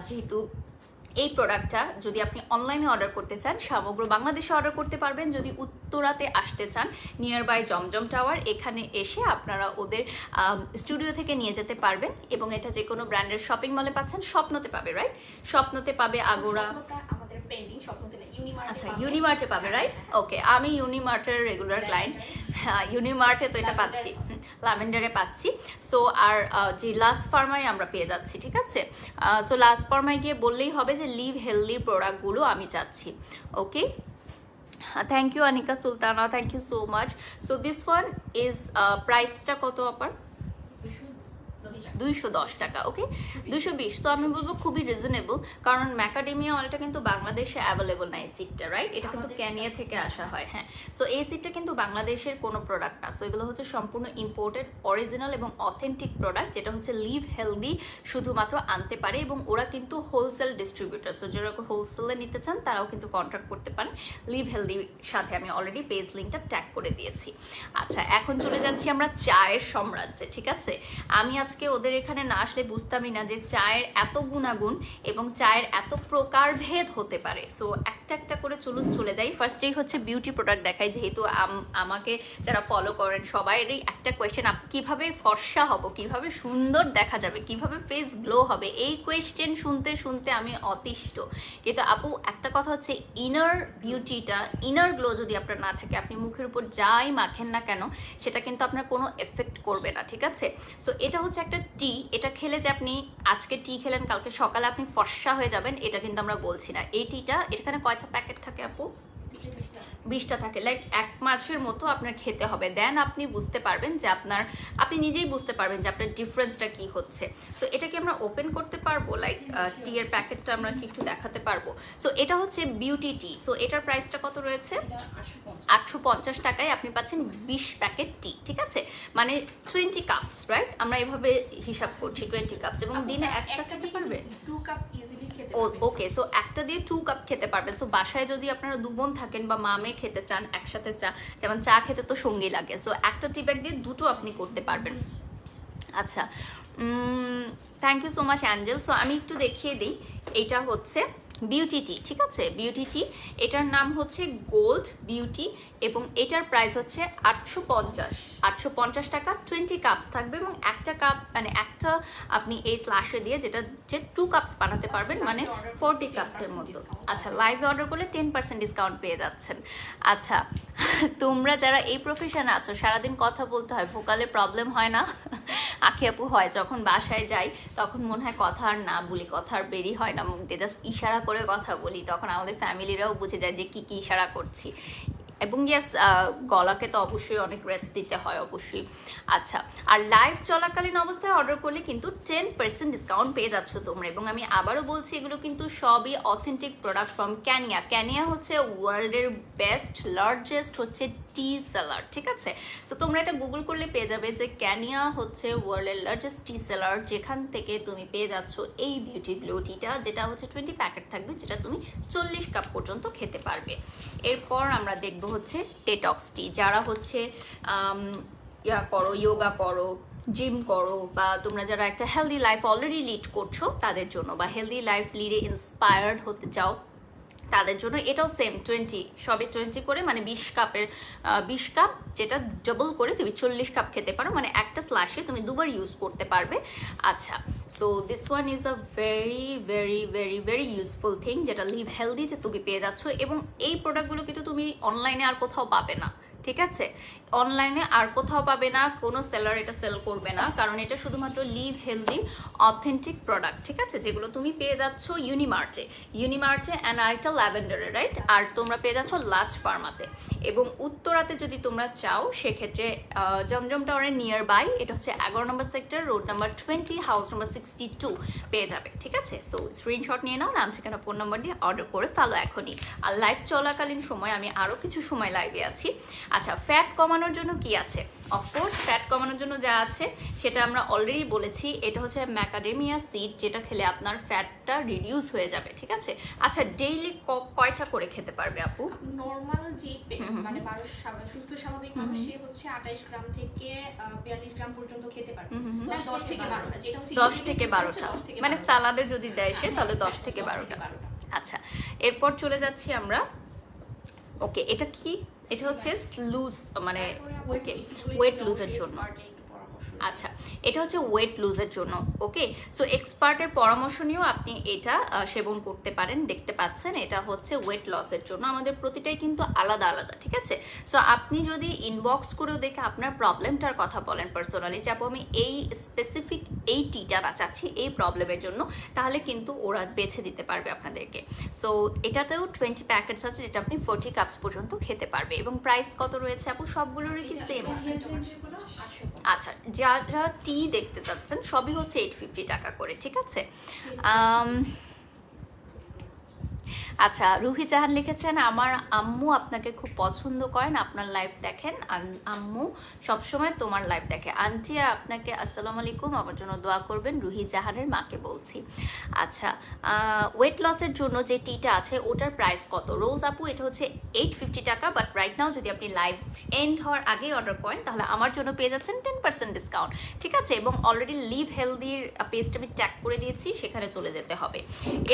যেহেতু এই প্রোডাক্টটা যদি আপনি অনলাইনে অর্ডার করতে চান, সমগ্র বাংলাদেশে অর্ডার করতে পারবেন। যদি উত্তরাতে আসতে চান, নিয়ার বাই জমজম টাওয়ার, এখানে এসে আপনারা ওদের স্টুডিও থেকে নিয়ে যেতে পারবেন। এবং এটা যে কোনো ব্র্যান্ডের শপিং মলে পাচ্ছেন, স্বপ্নতে পাবে, রাইট? স্বপ্নতে পাবে, আগোরা, আচ্ছা ইউনিমার্টে পাবে, রাইট? ওকে, আমি ইউনিমার্টের রেগুলার ক্লায়েন্ট। ইউনিমার্টে তো এটা পাচ্ছি, ল্যাভেন্ডারে পাচ্ছি। সো আর যে লাস্ট ফার্মায় আমরা পেয়ে যাচ্ছি, ঠিক আছে? সো লাস্ট ফার্মায় গিয়ে বললেই হবে যে লিভ হেলদি প্রোডাক্টগুলো আমি চাচ্ছি। Okay, thank you Anika Sultana, thank you so much. So this one is প্রাইসটা কত আপার? 210 টাকা। ওকে, 220। তো আমি বলবো খুবই রিজনেবল, কারণ ম্যাকাডেমিয়া অয়েলটা কিন্তু বাংলাদেশে অ্যাভেলেবল না, এই সিডটা, রাইট? এটা কিন্তু কেনিয়া থেকে আসা হয়। হ্যাঁ, সো এই সিডটা কিন্তু বাংলাদেশের কোনো প্রোডাক্ট না। সো এগুলো হচ্ছে সম্পূর্ণ ইম্পোর্টেড, অরিজিনাল এবং অথেন্টিক প্রোডাক্ট, যেটা হচ্ছে লিভ হেলদি শুধুমাত্র আনতে পারে। এবং ওরা কিন্তু হোলসেল ডিস্ট্রিবিউটার, সো যারা হোলসেলে নিতে চান তারাও কিন্তু কন্ট্রাক্ট করতে পারেন লিভ হেলদির সাথে। আমি অলরেডি পেজ লিঙ্কটা ট্যাগ করে দিয়েছি। আচ্ছা, এখন চলে যাচ্ছি আমরা চায়ের সাম্রাজ্যে, ঠিক আছে? আমি আজকে ওদের আপুদের এখানে না আসলে বুঝতামই না যে চায়ের এত গুণাগুণ এবং চায়ের এত প্রকারভেদ হতে পারে। সো একটা একটা করে চলুন চলে যাই। ফার্স্টেই হচ্ছে বিউটি প্রোডাক্ট দেখাই, যেহেতু আমাকে যারা ফলো করেন সবাইয়েরই একটা কোয়েশ্চেন, আপনি কীভাবে ফর্সা হব, কিভাবে সুন্দর দেখা যাবে, কিভাবে ফেস গ্লো হবে, এই কোয়েশ্চেন শুনতে শুনতে আমি অতিষ্ঠ। কিন্তু আপু একটা কথা হচ্ছে, ইনার বিউটিটা, ইনার গ্লো যদি আপনার না থাকে, আপনি মুখের উপর যাই মাখেন না কেন সেটা কিন্তু আপনার কোনো এফেক্ট করবে না, ঠিক আছে? সো এটা হচ্ছে একটা টি, এটা খেলে যে আপনি আজকে টি খেলেন কালকে সকালে আপনি ফর্সা হয়ে যাবেন, এটা কিন্তু আমরা বলছি না। এই টিটা, এখানে কয়টা প্যাকেট থাকে আপু? 20টা থাকে, লাইক 1 মাসের মতো আপনার খেতে হবে, দেন আপনি বুঝতে পারবেন যে আপনি নিজেই বুঝতে পারবেন যে আপনার ডিফারেন্সটা কি হচ্ছে। সো এটা কি আমরা ওপেন করতে পারবো? লাইক টি এর প্যাকেটটা আমরা কি একটু দেখাতে পারবো? সো এটা হচ্ছে বিউটি টি। সো এটার প্রাইসটা কত রয়েছে? 850 টাকায় আপনি পাচ্ছেন 20 প্যাকেট টি, ঠিক আছে? মানে 20 কাপস, রাইট? আমরা এভাবে হিসাব করছি 20 কাপস, এবং দিনে একটা খেতে পারবে 2 কাপ ইজিলি খেতে ওকে। সো একটা দিয়ে 2 কাপ খেতে পারবে। সো বাসায় যদি আপনারা 2 বোন থাকেন বা মামে খেতে চান একসাথে চা, যেমন চা খেতে তো সঙ্গী লাগে, সো একটা টি ব্যাগ দিয়ে 2টো আপনি করতে পারবেন। আচ্ছা, thank you so much angel. So আমি একটু দেখিয়ে দিই, এইটা হচ্ছে বিউটি টি, ঠিক আছে? বিউটি টি, এটার নাম হচ্ছে গোল্ড বিউটি, এবং এটার প্রাইস হচ্ছে 850 টাকা। 20 কাপস থাকবে, এবং একটা কাপ মানে একটা আপনি এই স্ল্যাশে দিয়ে যেটা 2 কাপস বানাতে পারবেন, মানে 40 কাপসের মতো। আচ্ছা, লাইভে অর্ডার করলে 10% ডিসকাউন্ট পেয়ে যাচ্ছেন। আচ্ছা, তোমরা যারা এই প্রফেশনে আছো, সারাদিন কথা বলতে হয়, ভোকালে প্রবলেম হয় না? আখি আপু হয়, যখন বাসায় যাই তখন মনে হয় কথা আর না বলি, কথা আর বেরি হয় না মুখ দিয়ে, জাস্ট ইশারা করে কথা বলি, তখন আমাদের ফ্যামিলিরাও বুঝে যায় যে কি কি ইশারা করছি। এবং ইয়েস, গলাকে তো অবশ্যই অনেক রেস্ট দিতে হয় অবশ্যই। আচ্ছা, আর লাইভ চলাকালীন অবস্থায় অর্ডার করলে কিন্তু 10% ডিসকাউন্ট পেয়ে যাচ্ছ তোমরা। এবং আমি আবারও বলছি, এগুলো কিন্তু সবই authentic product from Kenya. Kenya হচ্ছে ওয়ার্ল্ডের বেস্ট লার্জেস্ট হচ্ছে টি সেলার, ঠিক আছে? সো তোমরা এটা গুগল করলে পেয়ে যাবে যে ক্যানিয়া হচ্ছে ওয়ার্ল্ডের লার্জেস্ট টি সেলার, যেখান থেকে তুমি পেয়ে যাচ্ছ এই বিউটি গ্লো টিটা, যেটা হচ্ছে 20 প্যাকেট থাকবে, যেটা তুমি 40 কাপ পর্যন্ত খেতে পারবে। এরপর আমরা দেখব হচ্ছে ডেটক্স টি। যারা হচ্ছে যোগা করো, জিম করো, বা তোমরা যারা একটা হেলদি লাইফ অলরেডি লিড করছো তাদের জন্য, বা হেলদি লাইফ লিডে ইন্সপায়ার্ড হতে চাও তাদের জন্য, এটাও সেম 20, সবে 20 করে, মানে 20 কাপের 20 কাপ, যেটা ডাবল করে তুমি 40 কাপ খেতে পারো, মানে একটা স্ল্যাশে তুমি 2বার ইউজ করতে পারবে। আচ্ছা, so this one is a very very very very useful thing, যেটা লিভ হেলদিতে তুমি পেয়ে যাচ্ছ। এবং এই প্রোডাক্টগুলো কিন্তু তুমি অনলাইনে আর কোথাও পাবে না, ঠিক আছে? অনলাইনে আর কোথাও পাবে না, কোনো সেলার এটা সেল করবে না, কারণ এটা শুধুমাত্র লিভ হেলদি অথেন্টিক প্রোডাক্ট, ঠিক আছে? যেগুলো তুমি পেয়ে যাচ্ছ ইউনিমার্টে অ্যান্ড আরেকটা ল্যাভেন্ডারে, রাইট? আর তোমরা পেয়ে যাচ্ছ লাজ ফার্মাতে। এবং উত্তরাতে যদি তোমরা চাও, সেক্ষেত্রে জমজম টাওয়ারের নিয়ার বাই, এটা হচ্ছে 11 number sector, road number 20, house number 62 পেয়ে যাবে, ঠিক আছে? সো স্ক্রিনশট নিয়ে নাও, নাম ঠিকানা ফোন নাম্বার দিয়ে অর্ডার করে ফেলো এখনই। আর লাইভ চলাকালীন সময় আমি আরও কিছু সময় লাইভে আছি। আচ্ছা, ফ্যাট কমানোর জন্য কি আছে? অফকোর্স ফ্যাট কমানোর জন্য যা আছে সেটা আমরা অলরেডি বলেছি। এটা হচ্ছে ম্যাকাডেমিয়া সিড, যেটা খেলে আপনার ফ্যাটটা রিডিউস হয়ে যাবে, ঠিক আছে? আচ্ছা, ডেইলি কয়টা করে খেতে পারবে আপু? নরমাল যে মানে মানুষ, সুস্থ স্বাভাবিক মানুষ, সে হচ্ছে 28 গ্রাম থেকে 42 গ্রাম পর্যন্ত খেতে পারবে। 10 থেকে 12টা, যেটা হচ্ছে 10 থেকে 12টা, মানে সালাদে যদি দেয় সে, তাহলে 10 থেকে 12টা। আচ্ছা, এরপর চলে যাচ্ছি আমরা। ওকে, এটা কি? এটা হচ্ছে লুজ, মানে ওকে, ওয়েট লুজের জন্য। আচ্ছা, এটা হচ্ছে ওয়েট লুজের জন্য। ওকে, সো এক্সপার্টের পরামর্শ নিয়েও আপনি এটা সেবন করতে পারেন। দেখতে পাচ্ছেন, এটা হচ্ছে ওয়েট লসের জন্য। আমাদের প্রতিটাই কিন্তু আলাদা আলাদা, ঠিক আছে? সো আপনি যদি ইনবক্স করেও দেখে আপনার প্রবলেমটার কথা বলেন পার্সোনালি, যে আপু আমি এই স্পেসিফিক এই টিটা না চাচ্ছি এই প্রবলেমের জন্য, তাহলে কিন্তু ওরা বেছে দিতে পারবে আপনাদেরকে। সো এটাতেও 20 প্যাকেটস আছে, যেটা আপনি 40 কাপস পর্যন্ত খেতে পারবে। এবং প্রাইস কত রয়েছে আপু? সবগুলোরই কি সেম? আচ্ছা, যারা টি দেখতে চাচ্ছেন সবই হচ্ছে 850 টাকা করে, ঠিক আছে? আচ্ছা, রুহি জাহান লিখেছেন আমার আম্মু আপনাকে খুব পছন্দ করেন, আপনার লাইভ দেখেন, আর আম্মু সবসময় তোমার লাইভ দেখে। আন্টি আপনাকে আসসালামু আলাইকুম, আমার জন্য দোয়া করবেন, রুহি জাহানের মাকে বলছি। আচ্ছা, ওয়েট লসের জন্য যে টিটা আছে ওটার প্রাইস কত? রোজ আপু এটা হচ্ছে 850 টাকা, বাট রাইট নাও যদি আপনি লাইভ এন্ড হওয়ার আগেই অর্ডার করেন তাহলে আমার জন্য পেয়ে যাচ্ছেন 10% ডিসকাউন্ট, ঠিক আছে? এবং অলরেডি লিভ হেলদির পেজটা আমি ট্যাগ করে দিয়েছি, সেখানে চলে যেতে হবে।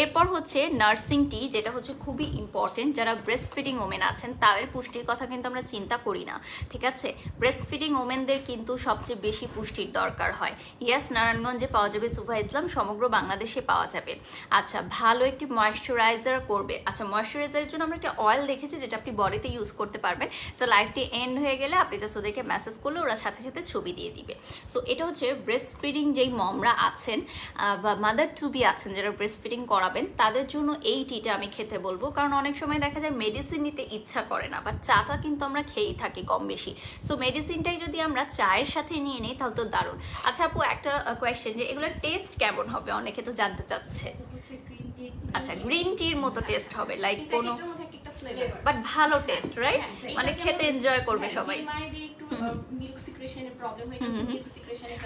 এরপর হচ্ছে নার্সিং টি, যেটা হচ্ছে খুবই ইম্পর্টেন্ট। যারা ব্রেস্ট ফিডিং ওমেন আছেন তাদের পুষ্টির কথা কিন্তু আমরা চিন্তা করি না, ঠিক আছে? ব্রেস্ট ফিডিং ওমেনদের কিন্তু সবচেয়ে বেশি পুষ্টির দরকার হয়। ইয়াস, নারায়ণগঞ্জে পাওয়া যাবে, সুভা ইসলাম সমগ্র বাংলাদেশে পাওয়া যাবে। আচ্ছা, ভালো একটি ময়েশ্চারাইজার করবে। আচ্ছা, ময়েশ্চারাইজারের জন্য আমরা একটা অয়েল দেখেছি যেটা আপনি বডিতে ইউজ করতে পারবেন। সো লাইফটি এন্ড হয়ে গেলে আপনি জাস্ট ওদেরকে মেসেজ করলে ওরা সাথে সাথে ছবি দিয়ে দিবে। সো এটা হচ্ছে ব্রেস্ট ফিডিং যেই মমরা আছেন বা মাদার টু বি আছেন যারা ব্রেস্ট ফিডিং করাবেন তাদের জন্য এই টিটা আমি খেতে বলবো, কারণ অনেক সময় দেখা যায় মেডিসিন নিতে ইচ্ছা করে না, বাট চাটা কিন্তু আমরা খেয়েই থাকি কম বেশি। সো মেডিসিনটাই যদি আমরা চায়ের সাথে নিয়ে নিই তাহলে তো দারুণ। আচ্ছা আপু, একটা কোয়েশ্চেন, যে এগুলোর টেস্ট কেমন হবে অনেকে তো জানতে চাচ্ছে। আচ্ছা, গ্রিন টির মতো টেস্ট হবে, লাইক কোনো, বাট ভালো টেস্ট, রাইট? মানে খেতে এনজয় করবে সবাই।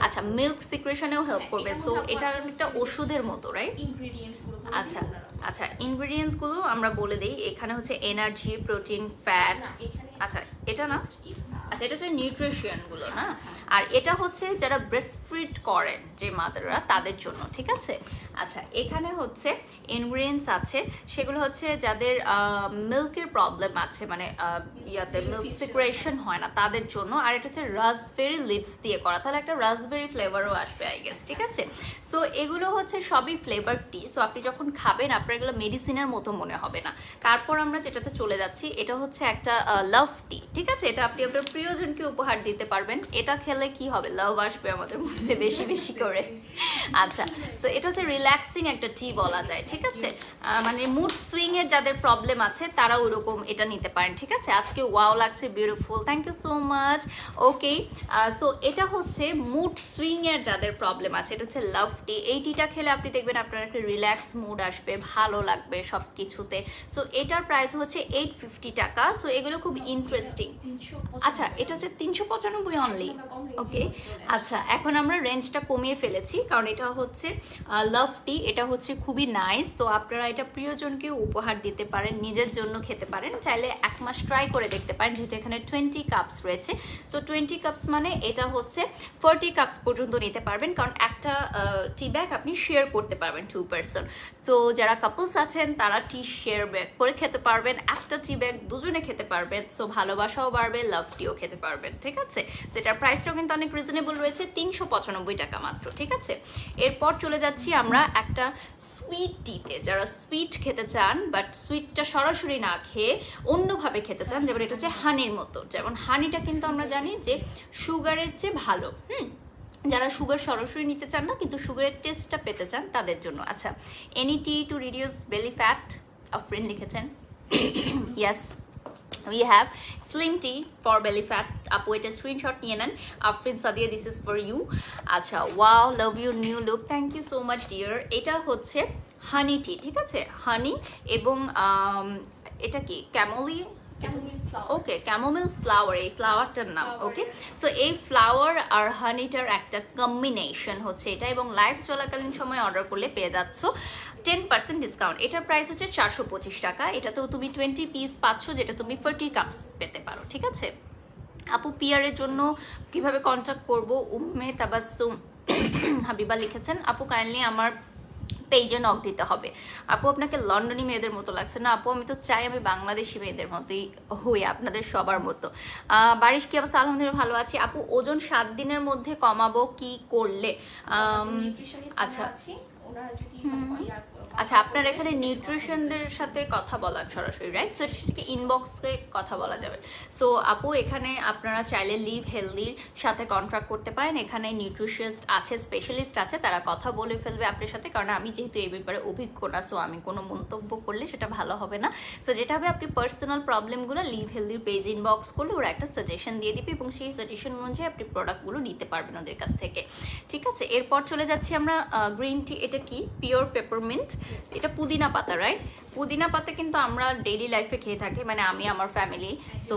আচ্ছা, মিল্ক সিক্রেশনেও হেল্প করবে। সো এটা একটা ওষুধের মতো, রাইট? আচ্ছা আচ্ছা, ইনগ্রেডিয়েন্টস গুলো আমরা বলে দিই। এখানে হচ্ছে এনার্জি, প্রোটিন, ফ্যাট। আচ্ছা, এটা না, আচ্ছা এটা হচ্ছে নিউট্রিশন গুলো না, আর এটা হচ্ছে যারা ব্রেস্ট ফিড করেন যে মাদাররা তাদের জন্য, ঠিক আছে? আচ্ছা, এখানে হচ্ছে ইনগ্রেডিয়েন্টস আছে, সেগুলো হচ্ছে যাদের মিল্কের প্রবলেম আছে, মানে ইয়াতে মিল্ক সিক্রেশন হয় না তাদের জন্য। আর এটা হচ্ছে রাসবেরি লিভস দিয়ে করা, তাহলে একটা রাসবেরি ফ্লেভারও আসবে আই গেস, ঠিক আছে? সো এগুলো হচ্ছে সবই ফ্লেভার টি। সো আপনি যখন খাবেন আপনার এগুলো মেডিসিনের মতো মনে হবে না। তারপর আমরা যেটাতে চলে যাচ্ছি, এটা হচ্ছে একটা লাভ টি, ঠিক আছে? এটা আপনি আপনার প্রিয়জনকে উপহার দিতে পারবেন। এটা খেলে কি হবে, লাভ আসবে আমাদের মধ্যে বেশি বেশি করে। আচ্ছা, সো এটা হচ্ছে রিল্যাক্সিং একটা টি বলা যায়, ঠিক আছে? মানে মুড সুইং এর যাদের প্রবলেম আছে তারা ওরকম এটা নিতে পারেন, ঠিক আছে? আজকে ওয়াও লাগছে, beautiful, thank you so much. Okay, so এটা হচ্ছে মুড সুইং এর যাদের প্রবলেম আছে, এটা হচ্ছে লাভ টি। এই টিটা খেলে আপনি দেখবেন আপনার একটা রিল্যাক্স মুড আসবে, ভালো লাগবে সব কিছুতে। সো এটার প্রাইস হচ্ছে 850 টাকা। সো এগুলো খুব ইন্টারেস্টিং। আচ্ছা, এটা হচ্ছে 395 অনলি। ওকে, আচ্ছা এখন আমরা রেঞ্জটা কমিয়ে ফেলেছি কারণ এটা হচ্ছে লাভ টি, এটা হচ্ছে খুবই নাইস। তো আপনারা এটা প্রিয়জনকে উপহার দিতে পারেন, নিজের জন্য খেতে পারেন, চাইলে 1 মাস ট্রাই করে দেখতে পারেন, যেহেতু এখানে 20 কাপস রয়েছে। সো 20 কাপস মানে এটা হচ্ছে 40 কাপস পর্যন্ত নিতে পারবেন, কারণ একটা টি ব্যাগ আপনি শেয়ার করতে পারবেন 2 পারসন। সো যারা কাপলস আছেন তারা টি শেয়ার ব্যাগ করে খেতে পারবেন, একটা টি ব্যাগ দুজনে খেতে পারবেন। সো ভালোবাসাও বাড়বে, লাভ টিও খেতে পারবেন, ঠিক আছে? সেটার প্রাইসটাও কিন্তু অনেক রিজনেবল রয়েছে, 395 টাকা মাত্র, ঠিক আছে? এরপর চলে যাচ্ছি আমরা একটা সুইট টিতে। যারা সুইট খেতে চান বাট সুইটটা সরাসরি না খেয়ে অন্যভাবে খেতে চান, যেমন এটা হচ্ছে হানির মতো। যেমন হানিটা কিন্তু আমরা জানি যে সুগারের চেয়ে ভালো, যারা সুগার সরাসরি নিতে চান না কিন্তু সুগারের টেস্টটা পেতে চান তাদের জন্য। আচ্ছা, any tea to reduce belly fat, Afrin লিখেছেন। Yes, we have slim tea for belly fat. আপু এটা স্ক্রিনশট নিয়ে নেন। Afrin Sadia, this is for you. আচ্ছা, wow, love you new look, thank you so much dear. এটা হচ্ছে হানি টি, ঠিক আছে? হানি এবং এটা কি ক্যামোলি, ওকে, ক্যামোমিল ফ্লাওয়ার, এই ফ্লাওয়ারটার নাম। ওকে, সো এই ফ্লাওয়ার আর হানিটার একটা কম্বিনেশন হচ্ছে এটা, এবং লাইভ চলাকালীন সময় অর্ডার করলে পেয়ে যাচ্ছ 10% ডিসকাউন্ট। এটার প্রাইস হচ্ছে 425 টাকা। এটাতেও তুমি 20 পিস পাচ্ছ, যেটা তুমি 40 কাপস পেতে পারো, ঠিক আছে? আপু পিয়ারের জন্য কিভাবে কন্ট্যাক্ট করব? উম্মে তাবাসসুম হাবিবা লিখেছেন, আপু কাইন্ডলি আমার পেজে নক দিতে হবে। আপু আপনাকে লন্ডনি মেয়েদের মতো লাগছে না? আপু আমি তো চাই আমি বাংলাদেশি মেয়েদের মতোই হই, আপনাদের সবার মতো। বারিশ কি অবস্থা? আলহামদুলিল্লাহ ভালো আছি। আপু ওজন 7 দিনের মধ্যে কমাবো কি করলে? আচ্ছা আচ্ছা, আপনার এখানে নিউট্রিশনদের সাথে কথা বলার সরাসরি, রাইট? সো সেটাকে ইনবক্সে কথা বলা যাবে। সো আপু এখানে আপনারা চাইলে লিভ হেলদির সাথে কন্ট্রাক্ট করতে পারেন। এখানে নিউট্রিশনিস্ট আছে, স্পেশালিস্ট আছে, তারা কথা বলে ফেলবে আপনার সাথে, কারণ আমি যেহেতু এই ব্যাপারে অভিজ্ঞ না, সো আমি কোনো মন্তব্য করলে সেটা ভালো হবে না। সো যেটা হবে, আপনি পার্সোনাল প্রবলেমগুলো লিভ হেলদির পেজ ইনবক্স করলে ওরা একটা সাজেশন দিয়ে দিবে, এবং সেই সাজেশন অনুযায়ী আপনি প্রোডাক্টগুলো নিতে পারবেন ওদের কাছ থেকে, ঠিক আছে? এরপর চলে যাচ্ছি আমরা গ্রিন টি। এটা কি? পিওর পেপারমিন্ট, এটা পুদিনা পাতা, রাইট? পুদিনা পাতা কিন্তু আমরা ডেইলি লাইফে খেয়ে থাকি, মানে আমি আমার ফ্যামিলি। সো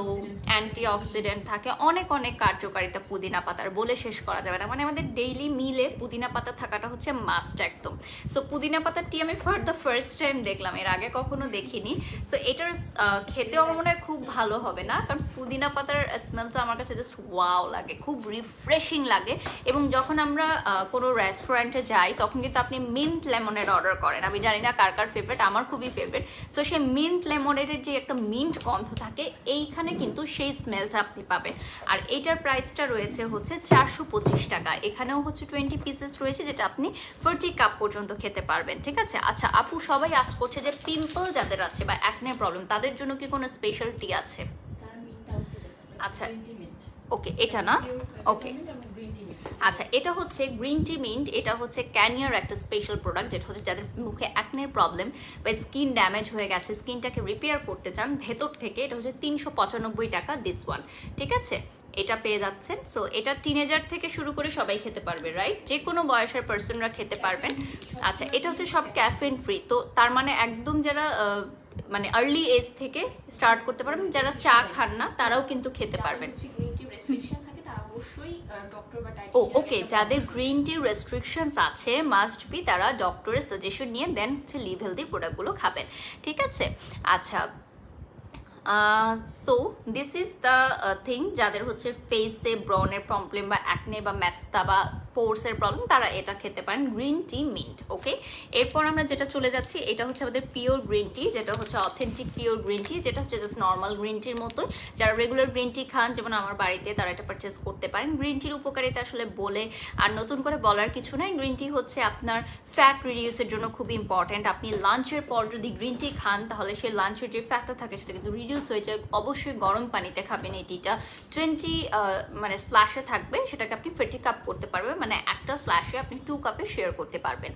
অ্যান্টি অক্সিডেন্ট থাকে, অনেক অনেক কার্যকারিতা পুদিনা পাতার, বলে শেষ করা যাবে না। মানে আমাদের ডেইলি মিলে পুদিনা পাতা থাকাটা হচ্ছে মাস্ট একদম। সো পুদিনা পাতার টি আমি ফর দ্য ফার্স্ট টাইম দেখলাম, এর আগে কখনো দেখিনি। সো এটার খেতেও আমার মনে হয় খুব ভালো হবে না, কারণ পুদিনা পাতার স্মেলটা আমার কাছে জাস্ট ওয়াও লাগে, খুব রিফ্রেশিং লাগে। এবং যখন আমরা কোনো রেস্টুরেন্টে যাই তখন কিন্তু আপনি মিন্ট লেমনের অর্ডার করেন, আমি জানি না কার কার ফেভারিট, আমার খুবই ফেভারিট। সো সেই মিন্ট লেমনের যে একটা মিন্ট গন্ধ থাকে, এইখানে কিন্তু সেই স্মেলটা আপনি পাবেন। আর এইটার প্রাইসটা রয়েছে হচ্ছে 425 টাকা। এখানেও হচ্ছে 20 পিসেস রয়েছে, যেটা আপনি 40 কাপ পর্যন্ত খেতে পারবেন, ঠিক আছে। আচ্ছা আপু, সবাই আস করছে যে পিম্পল যাদের আছে বা অ্যাকনে প্রবলেম, তাদের জন্য কি কোনো স্পেশালিটি আছে? আচ্ছা ওকে, এটা না, ওকে আচ্ছা, এটা হচ্ছে গ্রিন টি মিন্ট। এটা হচ্ছে ক্যানিয়ার একটা স্পেশাল প্রোডাক্ট, যেটা হচ্ছে যাদের মুখে অ্যাকনের প্রবলেম বা স্কিন ড্যামেজ হয়ে গেছে, স্কিনটাকে রিপেয়ার করতে চান ভেতর থেকে, এটা হচ্ছে 395 টাকা দিস ওয়ান, ঠিক আছে। এটা পেয়ে যাচ্ছেন। সো এটা টিনেজার থেকে শুরু করে সবাই খেতে পারবে, রাইট? যে কোনো বয়সের পার্সনরা খেতে পারবেন। আচ্ছা, এটা হচ্ছে সব ক্যাফেইন ফ্রি, তো তার মানে একদম যারা মানে আর্লি এজ থেকে স্টার্ট করতে পারবেন, যারা চা খান না তারাও কিন্তু খেতে পারবেন। ও ওকে, যাদের গ্রিন টি রেস্ট্রিকশনস আছে মাস্ট বি তারা ডক্টরের সাজেশন নিয়ে দেন হচ্ছে লিভ হেলদি প্রোডাক্টগুলো খাবেন, ঠিক আছে। আচ্ছা, so this is the thing, যাদের হচ্ছে ফেসে ব্রনের প্রবলেম বা অ্যাকনে বা ম্যাস্তা বা পোর্সের প্রবলেম, তারা এটা খেতে পারেন, গ্রিন টি মিন্ট, ওকে। এরপর আমরা যেটা চলে যাচ্ছি, এটা হচ্ছে আমাদের পিওর গ্রিন টি, যেটা হচ্ছে অথেন্টিক পিওর গ্রিন টি, যেটা হচ্ছে জাস্ট নর্মাল গ্রিন টির মতোই। যারা রেগুলার গ্রিন টি খান, যেমন আমার বাড়িতে, তারা এটা পারচেস করতে পারেন। গ্রিন টির উপকারিতা আসলে বলে আর নতুন করে বলার কিছু নাই। গ্রিন টি হচ্ছে আপনার ফ্যাট রিডিউসের জন্য খুব ইম্পর্ট্যান্ট। আপনি লাঞ্চের পর যদি গ্রিন টি খান, তাহলে সেই লাঞ্চের যে ফ্যাটটা থাকে সেটা কিন্তু রিডিউস হয়ে যায়। অবশ্যই গরম পানিতে খাবেন। এই টিটা 20 মানে স্ল্যাশে থাকবে, সেটাকে আপনি 40 কাপ করতে পারবেন, মানে একটা স্ল্যাশে আপনি 2 কাপে শেয়ার করতে পারবেন।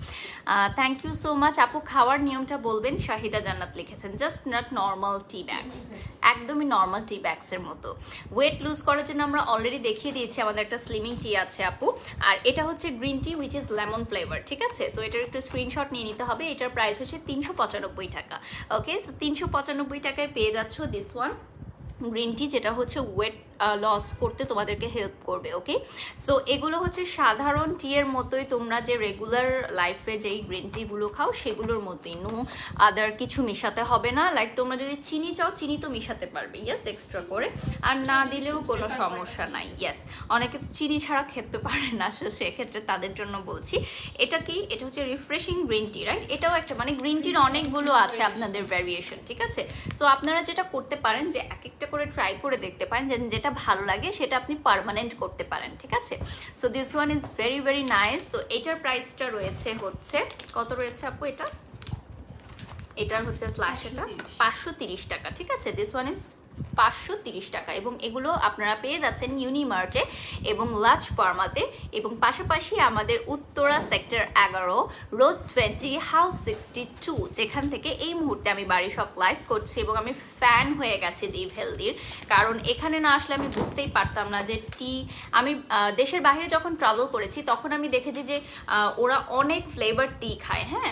থ্যাংক ইউ সো মাচ আপু। খাওয়ার নিয়মটা বলবেন? শাহিদা জান্নাত লিখেছেন, just not normal T bags, একদমই নর্মাল টি ব্যাগসের মতো। ওয়েট লুজ করার জন্য আমরা অলরেডি দেখিয়ে দিয়েছি, আমাদের একটা স্লিমিং টি আছে আপু। আর এটা হচ্ছে green T which is lemon flavour, ঠিক আছে। সো এটার একটু স্ক্রিনশট নিয়ে নিতে হবে। এটার প্রাইস হচ্ছে 395 টাকা, ওকে। সো 395 টাকায় পেয়ে যাচ্ছ দিস ওয়ান গ্রিন টি, যেটা হচ্ছে ওয়েট লস করতে তোমাদেরকে হেল্প করবে, ওকে। সো এগুলো হচ্ছে সাধারণ টি এর মতোই, তোমরা যে রেগুলার লাইফে যেই গ্রিন টিগুলো খাও সেগুলোর মতোই, নো আদার কিছু মিশাতে হবে না। লাইক তোমরা যদি চিনি চাও, চিনি তো মিশাতে পারবে, ইয়েস, এক্সট্রা করে, আর না দিলেও কোনো সমস্যা নাই, ইয়েস। অনেকে তো চিনি ছাড়া খেতে পারে না, সো সেক্ষেত্রে তাদের জন্য বলছি। এটা কি? এটা হচ্ছে রিফ্রেশিং গ্রিন টি, রাইট? এটাও একটা, মানে গ্রিন টির অনেকগুলো আছে আপনাদের ভ্যারিয়েশন, ঠিক আছে। সো আপনারা যেটা করতে পারেন যে এক একটা করে ট্রাই করে দেখতে পারেন, যেটা ভালো লাগে সেটা আপনি পার্মানেন্ট করতে পারেন, ঠিক আছে। So this one is very very nice. So এটার প্রাইসটা রয়েছে হচ্ছে কত রয়েছে আপু? এটার হচ্ছে স্ল্যাশ, এটা 530 টাকা, ঠিক আছে। দিস ওয়ান ইজ 530 টাকা, এবং এগুলো আপনারা পেয়ে যাচ্ছেন ইউনিমার্টে এবং লার্জ ফার্মাতে, এবং পাশাপাশি আমাদের উত্তরা সেক্টর 11 রোড 20 হাউস 62, যেখান থেকে এই মুহূর্তে আমি বাড়ি শখ লাইভ করছি। এবং আমি ফ্যান হয়ে গেছি লিভ হেলদির, কারণ এখানে না আসলে আমি বুঝতেই পারতাম না যে টি, আমি দেশের বাইরে যখন ট্রাভেল করেছি তখন আমি দেখেছি যে ওরা অনেক ফ্লেভার টি খায়, হ্যাঁ।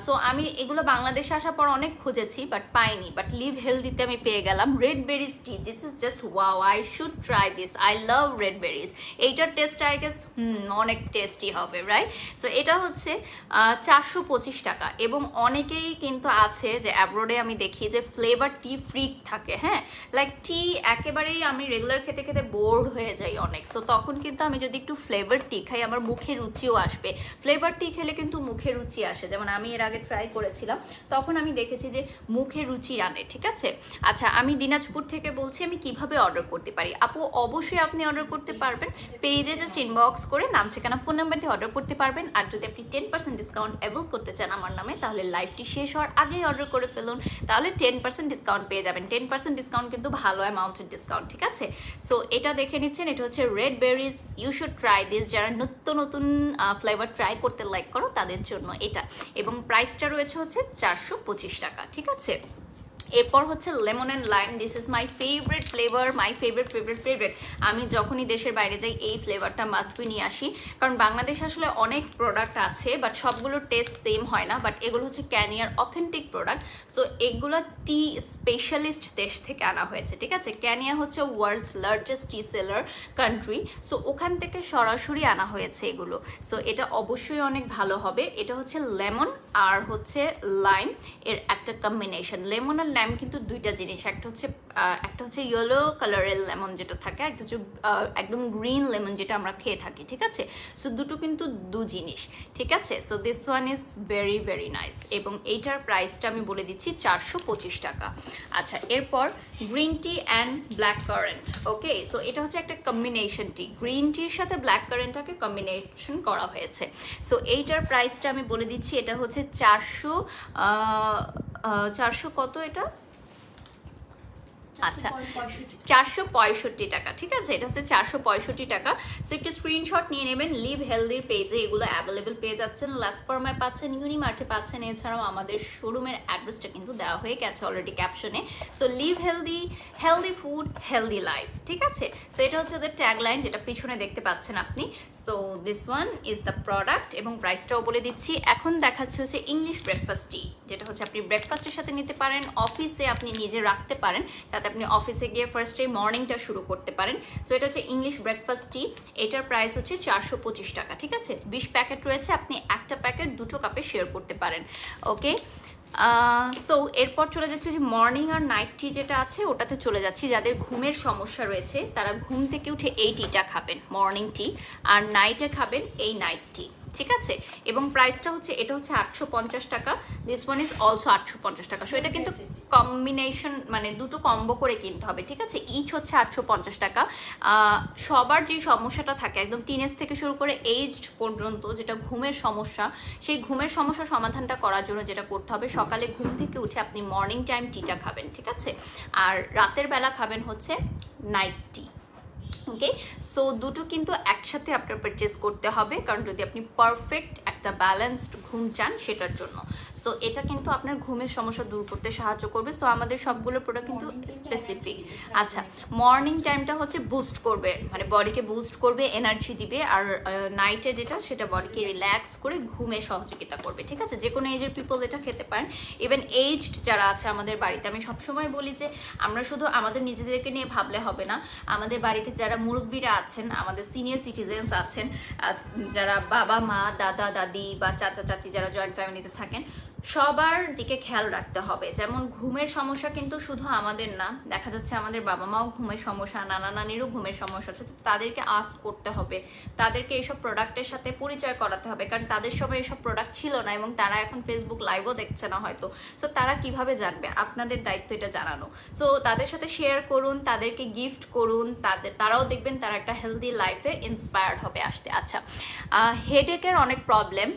সো আমি এগুলো বাংলাদেশে আসার পর অনেক খুঁজেছি বাট পাইনি, বাট লিভ হেলদিতে আমি পেয়ে গেলাম red berries T. This is just wow, I should try this, I love red berries. এইটার টেস্ট আই গেস অনেক টেস্টি হবে, রাইট? সো এটা হচ্ছে 425 টাকা, এবং অনেকেই কিন্তু আছে যে অ্যাব্রোডে আমি দেখি যে ফ্লেভার টি ফ্রিক থাকে, হ্যাঁ। লাইক টি একেবারেই আমি রেগুলার খেতে খেতে বোর্ড হয়ে যাই অনেক। সো তখন কিন্তু আমি যদি একটু ফ্লেভার টি খাই, আমার মুখে রুচিও আসবে। ফ্লেভার টি খেলে কিন্তু মুখে রুচি আসে, যেমন আমি এর আগে ট্রাই করেছিলাম, তখন আমি দেখেছি যে মুখে রুচি আনে, ঠিক আছে। আচ্ছা, আমি দিনাজপুর থেকে বলছি, আমি কিভাবে অর্ডার করতে পারি? আপু অবশ্যই আপনি অর্ডার করতে পারবেন, পেজে জাস্ট ইনবক্স করে নাম, ঠিকানা, ফোন নাম্বার দিয়ে অর্ডার করতে পারবেন। আর যদি আপনি 10% ডিসকাউন্ট অ্যাভেল করতে চান আমার নামে, তাহলে লাইভটি শেষ হওয়ার আগেই অর্ডার করে ফেলুন, তাহলে 10% ডিসকাউন্ট পেয়ে যাবেন। 10% ডিসকাউন্ট কিন্তু ভালো অ্যামাউন্টের ডিসকাউন্ট, ঠিক আছে। সো এটা দেখে নিচ্ছেন, এটা হচ্ছে red berries, you should try this. যারা নতুন নতুন ফ্লেভার ট্রাই করতে লাইক করো তাদের জন্য এটা, এবং প্রাইসটা রয়েছে হচ্ছে 425 টাকা, ঠিক আছে। এরপর হচ্ছে lemon and lime. This is my favourite flavour, my favourite. আমি যখনই দেশের বাইরে যাই এই ফ্লেভারটা মাস্ট বি নিয়ে আসি, কারণ বাংলাদেশে আসলে অনেক প্রোডাক্ট আছে বাট সবগুলোর টেস্ট সেম হয় না, বাট এগুলো হচ্ছে ক্যানিয়ার অথেন্টিক প্রোডাক্ট। সো এগুলো টি স্পেশালিস্ট দেশ থেকে আনা হয়েছে, ঠিক আছে। ক্যানিয়া হচ্ছে ওয়ার্ল্ডস লার্জেস্ট টি সেলার কান্ট্রি, সো ওখান থেকে সরাসরি আনা হয়েছে এগুলো। সো এটা অবশ্যই অনেক ভালো হবে। এটা হচ্ছে লেমন আর হচ্ছে লাইম এর একটা কম্বিনেশন। লেমন আর লাইম কিন্তু দুইটা জিনিস, একটা হচ্ছে ইয়েলো কালারের লেমন যেটা থাকে, একটা হচ্ছে একদম গ্রিন লেমন যেটা আমরা খেয়ে থাকি, ঠিক আছে। সো দুটো কিন্তু দু জিনিস, ঠিক আছে। So this one is very nice, এবং এইটার প্রাইসটা আমি বলে দিচ্ছি 425 টাকা। আচ্ছা, এরপর green tea and black current. Okay, so এটা হচ্ছে একটা কম্বিনেশন টি, গ্রিন টির সাথে ব্ল্যাক কারেন্টটাকে কম্বিনেশন করা হয়েছে। সো এইটার প্রাইসটা আমি বলে দিচ্ছি, এটা হচ্ছে 400 কত এটা, আচ্ছা 465 টাকা, ঠিক আছে। এটা হচ্ছে 465 টাকা। সো একটু স্ক্রিনশট নিয়ে নেবেন। লিভ হেলদির পেজে এগুলো অ্যাভেলেবেল পেয়ে যাচ্ছেন, লাস্ট ফর্মায় পাচ্ছেন, ইউনিমার্টে পাচ্ছেন, এছাড়াও আমাদের শোরুমের অ্যাড্রেসটা কিন্তু দেওয়া হয়ে গেছে অলরেডি ক্যাপশনে। So live healthy, healthy food, healthy life, ঠিক আছে। সো এটা হচ্ছে ওদের ট্যাগলাইন, যেটা পিছনে দেখতে পাচ্ছেন আপনি। So this one is the product, এবং প্রাইসটাও বলে দিচ্ছি। এখন দেখাচ্ছে হচ্ছে ইংলিশ ব্রেকফাস্ট টি, যেটা হচ্ছে আপনি ব্রেকফাস্টের সাথে নিতে পারেন, অফিসে আপনি নিজে রাখতে পারেন, যাতে আপনি অফিসে গিয়ে ফার্স্টে মর্নিংটা শুরু করতে পারেন। সো এটা হচ্ছে ইংলিশ ব্রেকফাস্ট টি, এটার প্রাইস হচ্ছে 425 টাকা, ঠিক আছে। 20 প্যাকেট রয়েছে, আপনি একটা প্যাকেট দুটো কাপে শেয়ার করতে পারেন। ওকে, সো এরপর চলে যাচ্ছে যে মর্নিং আর নাইট টি যেটা আছে ওটাতে চলে যাচ্ছি। যাদের ঘুমের সমস্যা রয়েছে তারা ঘুম থেকে উঠে এই টিটা খাবেন, মর্নিং টি, আর নাইটে খাবেন এই নাইট টি, ঠিক আছে। এবং প্রাইসটা হচ্ছে, এটা হচ্ছে 850 টাকা, দিস ওয়ান ইজ অলসো 850 টাকা। সো এটা কিন্তু কম্বিনেশন, মানে দুটো কম্বো করে কিনতে হবে, ঠিক আছে। ইচ হচ্ছে 850 টাকা। সবার যে সমস্যাটা থাকে একদম টিনেজ থেকে শুরু করে এইজড পর্যন্ত, যেটা ঘুমের সমস্যা, সেই ঘুমের সমস্যা সমাধানটা করার জন্য যেটা করতে হবে, সকালে ঘুম থেকে উঠে আপনি মর্নিং টাইম টিটা খাবেন, ঠিক আছে, আর রাতের বেলা খাবেন হচ্ছে নাইট টি। ওকে, সো দুটো কিন্তু একসাথে আপনার পারচেস করতে হবে, কারণ যদি আপনি পারফেক্ট একটা ব্যালেন্সড ঘুম চান সেটার জন্য। সো এটা কিন্তু আপনার ঘুমের সমস্যা দূর করতে সাহায্য করবে। সো আমাদের সবগুলো প্রোডাক্ট কিন্তু স্পেসিফিক। আচ্ছা, মর্নিং টাইমটা হচ্ছে বুস্ট করবে, মানে বডিকে বুস্ট করবে, এনার্জি দিবে, আর নাইটে যেটা সেটা বডিকে রিল্যাক্স করে ঘুমে সহযোগিতা করবে, ঠিক আছে। যে কোনো এজের পিপল এটা খেতে পারেন, ইভেন এইজড যারা আছে আমাদের বাড়িতে। আমি সবসময় বলি যে আমরা শুধু আমাদের নিজেদেরকে নিয়ে ভাবলে হবে না, আমাদের বাড়িতে যারা মুরব্বীরা আছেন, আমাদের সিনিয়র সিটিজেন্স আছেন, যারা বাবা মা, দাদা দাদি বা চাচা চাচি যারা জয়েন্ট ফ্যামিলিতে থাকেন, সবার দিকে খেয়াল রাখতে হবে। যেমন ঘুমের সমস্যা কিন্তু শুধু আমাদের না, দেখা যাচ্ছে আমাদের বাবা মাও ঘুমের সমস্যা, নানা নানিরও ঘুমের সমস্যা হচ্ছে। তাদেরকে আস্ক করতে হবে, তাদেরকে এইসব প্রোডাক্টের সাথে পরিচয় করাতে হবে, কারণ তাদের সবাই এসব প্রোডাক্ট ছিল না, এবং তারা এখন ফেসবুক লাইভও দেখছে না হয়তো। সো তারা কিভাবে জানবে? আপনাদের দায়িত্ব এটা জানানো। সো তাদের সাথে শেয়ার করুন, তাদেরকে গিফট করুন, তারাও দেখবেন তারা একটা হেলদি লাইফে ইন্সপায়ার্ড হবে আসতে। আচ্ছা, হেডেকের অনেক প্রবলেম,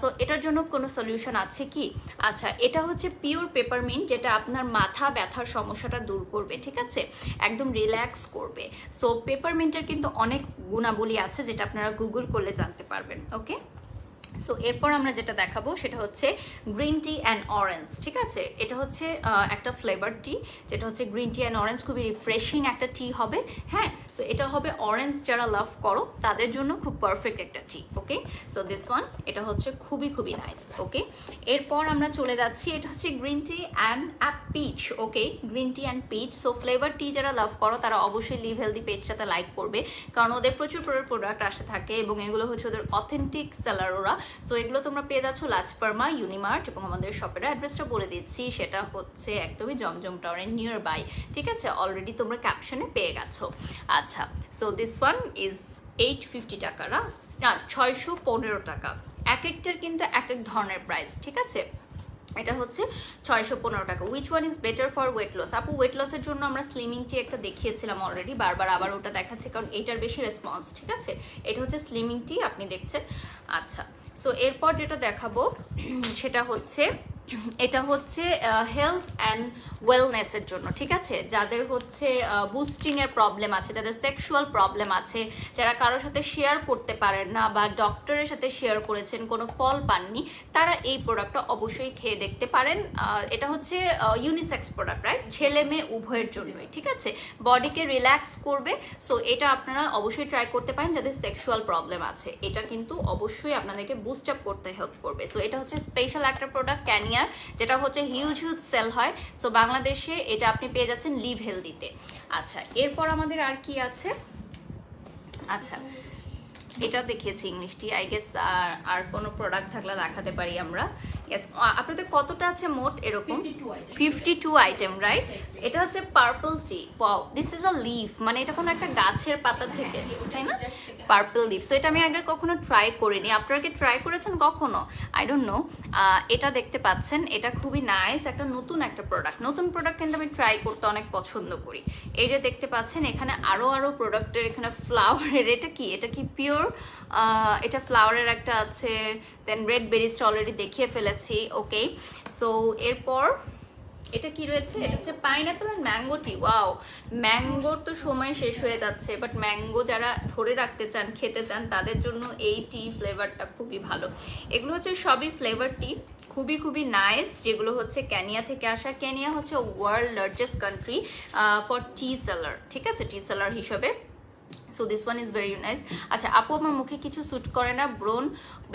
সো এটার জন্য কোনো সলিউশন আছে কি? আচ্ছা, এটা হচ্ছে পিওর পেপারমিন্ট, যেটা আপনার মাথা ব্যথার সমস্যাটা দূর করবে, ঠিক আছে, একদম রিল্যাক্স করবে। সো পেপারমিন্টের কিন্তু অনেক গুণাবলী আছে, যেটা আপনারা গুগল করলে জানতে পারবেন। ওকে, সো এরপর আমরা যেটা দেখাবো সেটা হচ্ছে গ্রিন টি অ্যান্ড অরেঞ্জ, ঠিক আছে। এটা হচ্ছে একটা ফ্লেভার টি, যেটা হচ্ছে গ্রিন টি অ্যান্ড অরেঞ্জ, খুবই রিফ্রেশিং একটা টি হবে। হ্যাঁ, সো এটা হবে অরেঞ্জ যারা লাভ করো তাদের জন্য খুব পারফেক্ট একটা টি। ওকে, সো দিস ওয়ান, এটা হচ্ছে খুবই নাইস। ওকে, এরপর আমরা চলে যাচ্ছি, এটা হচ্ছে green tea and peach. Okay, green tea and peach. So flavour tea যারা লাভ করো তারা অবশ্যই লিভ হেলদি পেজটাতে লাইক করবে, কারণ ওদের প্রচুর প্রোডাক্ট আসতে থাকে, এবং এগুলো হচ্ছে ওদের অথেন্টিক সেলার ওরা। সো এগুলো তোমরা পেয়ে যাচ্ছ লাজ ফার্মা, ইউনিমার্ট, এবং আমাদের শপের অ্যাড্রেসটা বলে দিচ্ছি, সেটা হচ্ছে একদমই জমজম টাওয়ারের নিয়ার বাই, ঠিক আছে। অলরেডি তোমরা ক্যাপশনে পেয়ে গেছো। আচ্ছা, সো দিস ওয়ান ইজ 850 টাকা, না 615 টাকা। এক একটার কিন্তু এক এক ধরনের প্রাইস, ঠিক আছে। এটা হচ্ছে 615 টাকা। Which one is better for weight loss? আপু, ওয়েট লসের জন্য আমরা স্লিমিং টি একটা দেখিয়েছিলাম অলরেডি, বারবার আবার ওটা দেখাচ্ছি, কারণ এটার বেশি রেসপন্স, ঠিক আছে। এটা হচ্ছে স্লিমিং টি, আপনি দেখছেন। আচ্ছা, সো এরপর যেটা দেখাবো সেটা হচ্ছে এটা হচ্ছে হেলথ অ্যান্ড ওয়েলনেসের জন্য, ঠিক আছে? যাদের হচ্ছে বুস্টিংয়ের প্রবলেম আছে, যাদের সেক্সুয়াল প্রবলেম আছে, যারা কারোর সাথে শেয়ার করতে পারেন না বা ডক্টরের সাথে শেয়ার করেছেন কোনো ফল পাননি, তারা এই প্রোডাক্টটা অবশ্যই খেয়ে দেখতে পারেন। এটা হচ্ছে ইউনিসেক্স প্রোডাক্ট, রাইট? ছেলে মেয়ে উভয়ের জন্যই, ঠিক আছে? বডিকে রিল্যাক্স করবে। সো এটা আপনারা অবশ্যই ট্রাই করতে পারেন যাদের সেক্সুয়াল প্রবলেম আছে। এটা কিন্তু অবশ্যই আপনাদেরকে বুস্ট আপ করতে হেল্প করবে। সো এটা হচ্ছে স্পেশাল একটা প্রোডাক্ট ক্যানিয়ার, যেটা হচ্ছে হিউজ সেল হয়। সো বাংলাদেশে এটা আপনি পেয়ে যাচ্ছেন লিভ হেলদিতে। আচ্ছা, এরপর আমাদের আর কি আছে? আচ্ছা, এটাও দেখিয়েছি ইংলিশটি, আই গেস। আর কোনো প্রোডাক্ট থাকলে দেখাতে পারি আমরা। ইয়েস, আপনাদের কতটা আছে মোট? এরকম 52 আইটেম, রাইট? এটা হচ্ছে purple T. Wow, this is a leaf, মানে এটা কোনো একটা গাছের পাতা থেকে, তাই না? Purple leaf. সো এটা আমি আগে কখনো ট্রাই করিনি। আপনারা কি ট্রাই করেছেন কখনো? I don't know. এটা দেখতে পাচ্ছেন, এটা খুবই নাইস, একটা নতুন একটা প্রোডাক্ট। নতুন প্রোডাক্ট কিন্তু আমি ট্রাই করতে অনেক পছন্দ করি। এই যে দেখতে পাচ্ছেন এখানে আরো প্রোডাক্টের, এখানে ফ্লাওয়ারের, এটা কি পিওর? এটা ফ্লাওয়ারের একটা আছে, দেন রেড বেরিজটা অলরেডি দেখিয়ে ফেলেছি। ওকে, সো এরপর এটা কি রয়েছে? এটা হচ্ছে pineapple and mango tea. Wow, ম্যাঙ্গোর তো সময় শেষ হয়ে যাচ্ছে, বাট ম্যাঙ্গো যারা ধরে রাখতে চান, খেতে চান, তাদের জন্য এই টি ফ্লেভারটা খুবই ভালো। এগুলো হচ্ছে সবই ফ্লেভার টি, খুবই নাইস, যেগুলো হচ্ছে কেনিয়া থেকে আসা। কেনিয়া হচ্ছে world largest country for T seller, ঠিক আছে? টি সেলার হিসেবে। So this one is very nice. আচ্ছা আপু, আমার মুখে কিছু স্যুট করে না, ব্রণ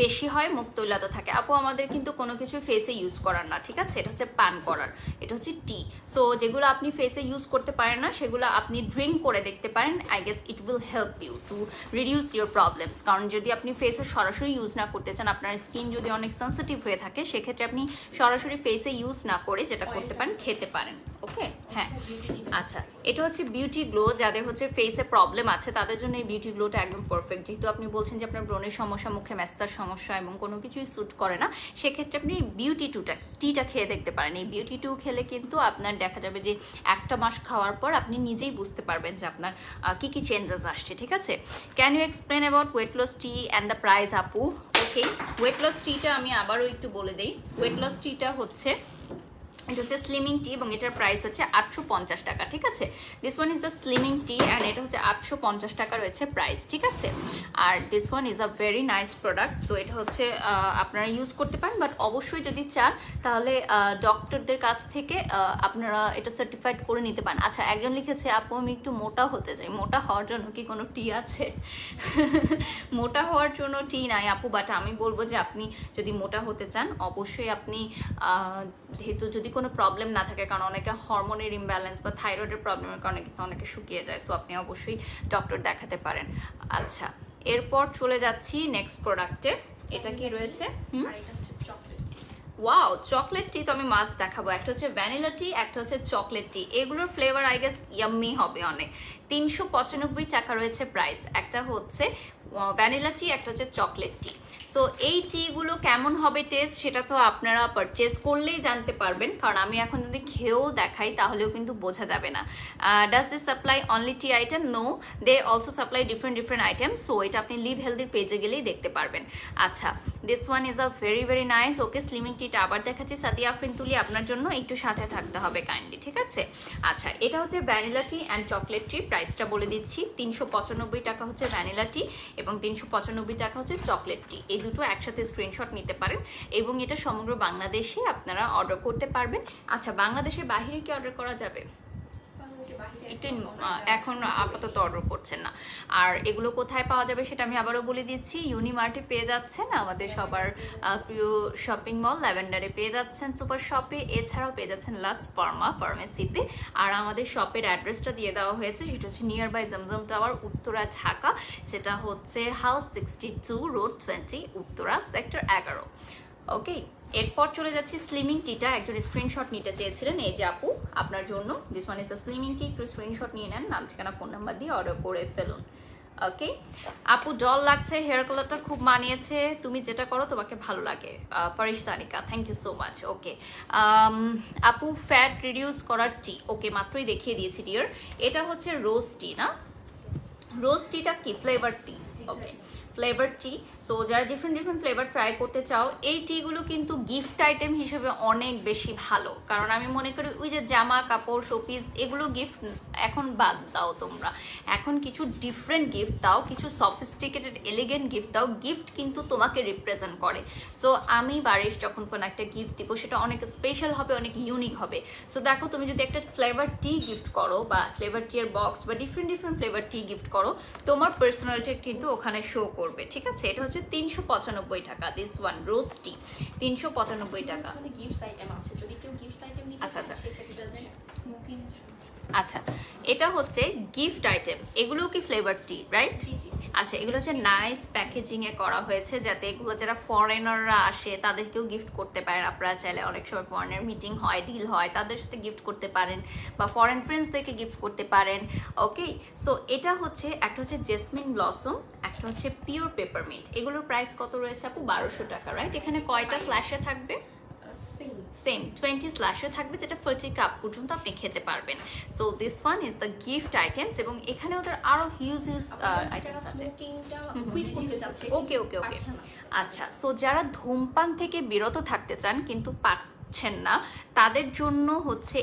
বেশি হয়, মুখ তৈলাতা থাকে। আপু, আমাদের কিন্তু কোনো কিছু ফেসে ইউজ করার না, ঠিক আছে? এটা হচ্ছে পান করার, এটা হচ্ছে টি। সো যেগুলো আপনি ফেসে ইউজ করতে পারেন না, সেগুলো আপনি ড্রিঙ্ক করে দেখতে পারেন। I guess it will help you to reduce your problems. কারণ যদি আপনি ফেসে সরাসরি ইউজ না করতে চান, আপনার স্কিন যদি অনেক সেন্সিটিভ হয়ে থাকে, সেক্ষেত্রে আপনি সরাসরি ফেসে ইউজ না করে যেটা করতে পারেন, খেতে পারেন। ওকে, হ্যাঁ। আচ্ছা, এটা হচ্ছে বিউটি গ্লো। যাদের হচ্ছে ফেসে প্রবলেম আছে তাদের জন্য এই বিউটি গ্লোটা একদম পারফেক্ট। যেহেতু আপনি বলছেন যে আপনার ব্রণের সমস্যা, মুখে ম্যাস্তার সমস্যা এবং কোনো কিছুই স্যুট করে না, সেক্ষেত্রে আপনি এই বিউটি টিটা খেয়ে দেখতে পারেন। এই বিউটি টু খেলে কিন্তু আপনার দেখা যাবে যে একটা মাস খাওয়ার পর আপনি নিজেই বুঝতে পারবেন যে আপনার কি চেঞ্জেস আসছে, ঠিক আছে? Can you explain about weight loss tea and the price আপু? ওকে, ওয়েট লস টিটা আমি আবারও একটু বলে দিই। ওয়েট লস টিটা হচ্ছে, এটা হচ্ছে স্লিমিং টি এবং এটার প্রাইস হচ্ছে 850 টাকা, ঠিক আছে? This one is the slimming tea and এটা হচ্ছে 850 টাকা রয়েছে প্রাইস, ঠিক আছে? আর this one is a very nice product. So এটা হচ্ছে আপনারা ইউজ করতে পারেন, বাট অবশ্যই যদি চান তাহলে ডক্টরদের কাছ থেকে আপনারা এটা সার্টিফাইড করে নিতে পারেন। আচ্ছা, একজন লিখেছে আপু আমি একটু মোটা হতে চাই, মোটা হওয়ার জন্য কি কোনো টি আছে? মোটা হওয়ার জন্য টি নাই আপু, বাট আমি বলবো যে আপনি যদি মোটা হতে চান, অবশ্যই আপনি যেহেতু যদি কোনো প্রবলেম না থাকে, কারণ অনেকে হরমোনের ইমব্যালেন্স বা থাইরয়েডের প্রবলেমের কারণে কিন্তু অনেকে শুকিয়ে যায়। সো আপনি অবশ্যই ডক্টর দেখাতে পারেন। আচ্ছা, এরপর চলে যাচ্ছি নেক্সট প্রোডাক্টে। এটা কি রয়েছে? ওয়াও, চকলেট টি তো আমি মাস্ট দেখাবো। একটা হচ্ছে ভ্যানিলা টি, একটা হচ্ছে চকলেট টি। এগুলোর ফ্লেভার আই গেস ইয়াম্মি হবে অনেক। 395 টাকা রয়েছে প্রাইস। একটা হচ্ছে ভ্যানিলা টি, একটা হচ্ছে চকলেট টি। সো এই টিগুলো কেমন হবে টেস্ট, সেটা তো আপনারা পারচেস করলেই জানতে পারবেন, কারণ আমি এখন যদি খেয়েও দেখাই তাহলেও কিন্তু বোঝা যাবে না। Does this supply only tea item? No, they also supply different item. So এটা আপনি লিভ হেলদির পেজে গেলেই দেখতে পারবেন। আচ্ছা, this one is a very nice. Okay, slimming টিটা আবার দেখাচ্ছি। সাদিয়া আফরিন তুলি, আপনার জন্য একটু সাথে থাকতে হবে কাইন্ডলি, ঠিক আছে? আচ্ছা, এটা হচ্ছে ভ্যানিলা টি অ্যান্ড চকলেট টি। প্রাইসটা বলে দিচ্ছি, 395 টাকা হচ্ছে ভ্যানিলা টি এবং 395 টাকা হচ্ছে চকলেট টি। এই দুটো একসাথে স্ক্রিনশট নিতে পারেন এবং এটা সমগ্র বাংলাদেশে আপনারা অর্ডার করতে পারবেন। আচ্ছা, বাংলাদেশের বাইরে কি অর্ডার করা যাবে? একটু এখন আপাতত অর্ডার করছেন না। আর এগুলো কোথায় পাওয়া যাবে সেটা আমি আবারও বলে দিচ্ছি। ইউনিমার্টে পেয়ে যাচ্ছেন, আমাদের সবার প্রিয় শপিং মল ল্যাভেন্ডারে পেয়ে যাচ্ছেন, সুপার শপে, এছাড়াও পেয়ে যাচ্ছেন লাক্স ফার্মেসিতে। আর আমাদের শপের অ্যাড্রেসটা দিয়ে দেওয়া হয়েছে, সেটা হচ্ছে nearby Zamzam tower, Uttara, Dhaka. সেটা হচ্ছে house 62 road 20, Uttara, sector 11। Okay, এরপর চলে যাচ্ছি স্লিমিং টিটা। একজন স্ক্রিনশট নিতে চেয়েছিলেন, এই যে আপু আপনার জন্য। This one is the slimming টি। একটু স্ক্রিনশট নিয়ে নেন, নাম ঠিকানা ফোন নাম্বার দিয়ে অর্ডার করে ফেলুন। ওকে আপু, ডল লাগছে, হেয়ার কালারটা খুব মানিয়েছে, তুমি যেটা করো তোমাকে ভালো লাগে। ফারিশ Tanika, thank you so much. ওকে আপু, ফ্যাট রিডিউস করার টি। ওকে, মাত্রই দেখিয়ে দিয়েছি ডিয়ার। এটা হচ্ছে রোজ টি না? রোজ টিটা কি ফ্লেভার টি? ওকে ফ্লেভার টি। সো যারা ডিফারেন্ট ফ্লেভার ট্রাই করতে চাও, এই টিগুলো কিন্তু গিফট আইটেম হিসেবে অনেক বেশি ভালো। কারণ আমি মনে করি ওই যে জামা কাপড় শোপিস এগুলো গিফট এখন বাদ দাও, তোমরা এখন কিছু ডিফারেন্ট গিফট দাও, কিছু সফিস্টিকেটেড এলিগেন্ট গিফট দাও। গিফট কিন্তু তোমাকে রিপ্রেজেন্ট করে। সো আমি বারিশ যখন কোনো একটা গিফট দিব সেটা অনেক স্পেশাল হবে, অনেক ইউনিক হবে। সো দেখো তুমি যদি একটা ফ্লেভার টি গিফট করো বা ফ্লেভার টি এর বক্স বা ডিফারেন্ট ফ্লেভার টি গিফট করো, তোমার পার্সোনালিটি কিন্তু ওখানে শো করবে। ঠিক আছে, এটা হচ্ছে 395 টাকা। দিস ওয়ান রোজ টি 395 টাকা। গিফটস আইটেম আছে, যদি কেউ গিফটস আইটেম নিতে আচ্ছা, চায় আচ্ছা। সেক্ষেত্রে স্মোকিং। আচ্ছা, এটা হচ্ছে গিফট আইটেম। এগুলো কি ফ্লেভার টি, রাইট? জি জি। আচ্ছা, এগুলো হচ্ছে নাইস প্যাকেজিং এ করা হয়েছে, যাতে এগুলো যারা ফরেনাররা আসে তাদেরকেও গিফট করতে পারেন। আপনারা চাইলে অনেক সময় ফরেনার মিটিং হয়, ডিল হয়, তাদের সাথে গিফট করতে পারেন বা ফরেন ফ্রেন্ডসদেরকে গিফট করতে পারেন। ওকে, সো এটা হচ্ছে একটা হচ্ছে জেসমিন ব্লসম, একটা হচ্ছে পিওর পেপারমিন্ট। এগুলোর প্রাইস কত রয়েছে আপু? 1200 টাকা, রাইট? এখানে কয়টা স্ল্যাশে থাকবে? সেম 20 স্ল্যাশে থাকবে, যেটা 40 কাপ পর্যন্ত আপনি খেতে পারবেন। So this one is the gift items. এবং এখানে ওদের আরো হিউজ আইটেমস আছে। স্মোকিংটা কুইট করতে যাচ্ছে, ওকে ওকে ওকে। পারছে না। আচ্ছা, সো যারা ধূমপান থেকে বিরত থাকতে চান কিন্তু পাচ্ছেন না, তাদের জন্য হচ্ছে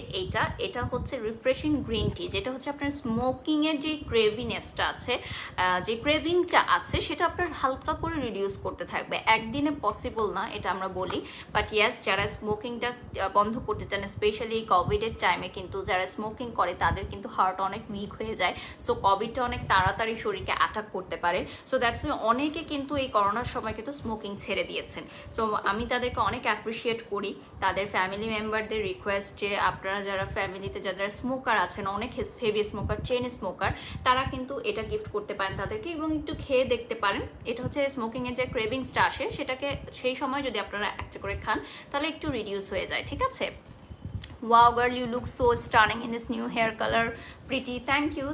এটা হচ্ছে রিফ্রেশিং গ্রিন টি, যেটা হচ্ছে আপনার স্মোকিং এর যে ক্রেভিনেসটা আছে, যে ক্রেভিংটা আছে, সেটা আপনার হালকা করে রিডিউস করতে থাকবে। একদিনে পসিবল না এটা আমরা বলি, বাট ইয়েস, যারা স্মোকিংটা বন্ধ করতে চান, স্পেশালি কোভিডের টাইমে কিন্তু যারা স্মোকিং করে তাদের কিন্তু হার্ট অনেক উইক হয়ে যায়। সো কোভিডটা অনেক তাড়াতাড়ি শরীরকে অ্যাটাক করতে পারে। সো দ্যাটস অনেকে কিন্তু এই করোনার সময় কিন্তু স্মোকিং ছেড়ে দিয়েছেন। সো আমি তাদেরকে অনেক অ্যাপ্রিসিয়েট করি। তাদের ফ্যামিলি মেম্বারদের রিকোয়েস্ট যে আপনারা যারা ফ্যামিলিতে যারা স্মোকার আছেন, অনেক হেভি স্মোকার, চেইন স্মোকার, তারা কিন্তু এটা গিফট করতে পারেন তাদেরকে এবং একটু খেয়ে দেখতে পারেন। এটা হচ্ছে স্মোকিংয়ের যে ক্রেভিংসটা আসে সেটাকে সেই সময় যদি আপনারা একটা করে খান তাহলে একটু রিডিউস হয়ে যায়। ঠিক আছে। Wow girl, you look so stunning in this new hair color. Pretty. Thank you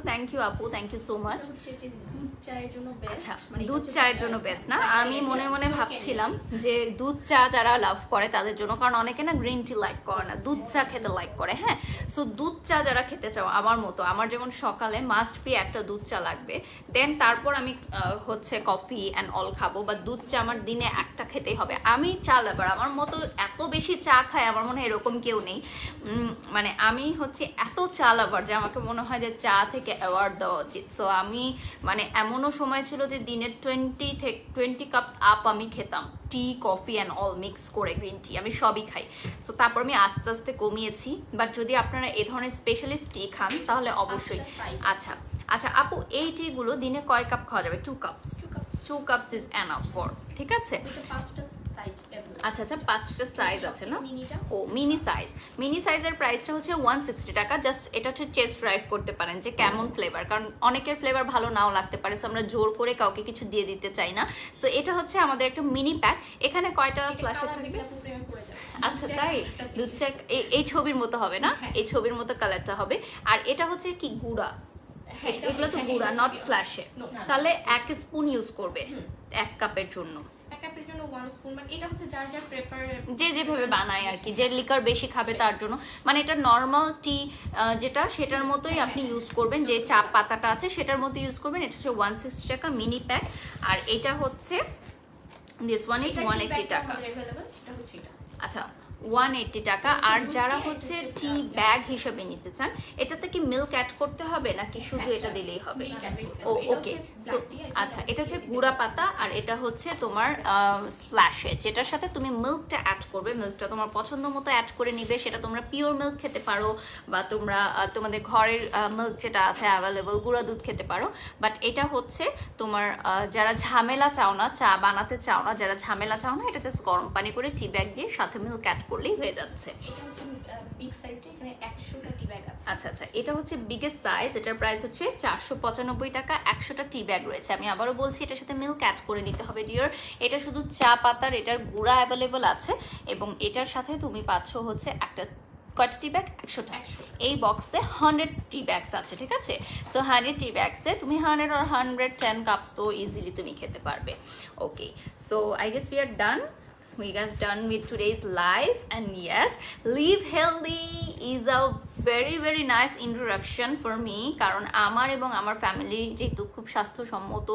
আপু, thank you so much. এটা হচ্ছে যে দুধ চায়ের জন্য বেস্ট। আচ্ছা, দুধ চায়ের জন্য বেস্ট না? আমি মনে মনে ভাবছিলাম যে দুধ চা যারা লাভ করে তাদের জন্য, কারণ অনেকে না গ্রিন টি লাইক করে না, দুধ চা খেতে লাইক করে। হ্যাঁ, সো দুধ চা যারা খেতে চাও আমার মতো, আমার যেমন সকালে মাস্ট বি একটা দুধ চা লাগবে, দেন তারপর আমি হচ্ছে কফি অ্যান্ড অল খাবো, বা দুধ চা আমার দিনে একটা খেতেই হবে। আমি চা লাভার, আমার মতো এত বেশি চা খায় আমার মনে হয় এরকম কেউ নেই। মানে আমি হচ্ছে এত চা লাভার যে আমাকে মনে হয় যে চা থেকে অ্যাওয়ার্ড দেওয়া উচিত। সো আমি মানে এমনও সময় ছিল যে দিনের 20 কাপস আপ আমি খেতাম, tea coffee and all mix করে, গ্রিন টি আমি সবই খাই। সো তারপর আমি আস্তে আস্তে কমিয়েছি। বাট যদি আপনারা এই ধরনের স্পেশালিস্ট টি খান তাহলে অবশ্যই। আচ্ছা আচ্ছা আপু, এই টিগুলো দিনে কয় কাপ খাওয়া যাবে? 2 cups. 2 cups is enough for. ঠিক আছে। আচ্ছা আচ্ছা, 5টা সাইজ আছে না? ও মিনি সাইজের প্রাইসটা হচ্ছে 160 টাকা। জাস্ট এটা হচ্ছে টেস্ট ড্রাইভ করতে পারেন যে কেমন ফ্লেভার, কারণ অনেকের ফ্লেভার ভালো নাও লাগতে পারে। সো আমরা জোর করে কাউকে কিছু দিয়ে দিতে চাই না। সো এটা হচ্ছে আমাদের একটা মিনি প্যাক। এখানে কয়টা স্ল্যাশে থাকবে? আচ্ছা তাই? দুধ চা এই ছবির মতো হবে না? এই ছবির মতো কালারটা হবে। আর এটা হচ্ছে কি গুঁড়া? এগুলো তো গুঁড়া, নট স্ল্যাশে। তাহলে 1 স্পুন ইউজ করবে 1 কাপের জন্য। যে যেভাবে বানায় আর কি, যে লিকার বেশি খাবে তার জন্য। মানে এটা নর্মাল টি যেটা সেটার মতোই আপনি ইউজ করবেন, যে চা পাতাটা আছে সেটার মতো ইউজ করবেন। এটা হচ্ছে 160 টাকা মিনি প্যাক। আর এটা হচ্ছে দিস ওয়ান ইজ 180 টাকা। আচ্ছা 180 টাকা। আর যারা হচ্ছে টি ব্যাগ হিসেবে নিতে চান, এটাতে কি মিল্ক অ্যাড করতে হবে নাকি শুধু এটা দিলেই হবে? ও ওকে। সো আচ্ছা, এটা হচ্ছে গুঁড়া পাতা আর এটা হচ্ছে তোমার স্ল্যাশে, যেটার সাথে তুমি মিল্কটা অ্যাড করবে। মিল্কটা তোমার পছন্দ মতো অ্যাড করে নিবে। সেটা তোমরা পিওর মিল্ক খেতে পারো বা তোমরা তোমাদের ঘরের মিল্ক যেটা আছে অ্যাভেলেবল গুঁড়া দুধ খেতে পারো। বাট এটা হচ্ছে তোমার যারা ঝামেলা চাও না, চা বানাতে চাও না, যারা ঝামেলা চাও না, এটা জাস্ট গরম পানি করে টি ব্যাগ দিয়ে সাথে মিল্ক অ্যাড করলেই হয়ে যাচ্ছে। আচ্ছা আচ্ছা, এটা হচ্ছে বিগেস্ট সাইজ। এটার প্রাইস হচ্ছে 495 টাকা। 100টা টি ব্যাগ রয়েছে। আমি আবারও বলছি, এটার সাথে মিল্ক অ্যাড করে নিতে হবে ডিয়ার। এটা শুধু চা পাতার, এটার গুঁড়া অ্যাভেলেবল আছে এবং এটার সাথে তুমি পাচ্ছ হচ্ছে একটা কয়টা টি ব্যাগ? 100টা। এই বক্সে 100 টি ব্যাগস আছে। ঠিক আছে। সো 100 টি ব্যাগসে তুমি 100 or 110 কাপস তো ইজিলি তুমি খেতে পারবে। Okay, so I guess we are done. We guys done with today's live, and yes, live healthy is a very very nice introduction for me, কারণ আমার এবং আমার ফ্যামিলি যেহেতু খুব স্বাস্থ্যসম্মত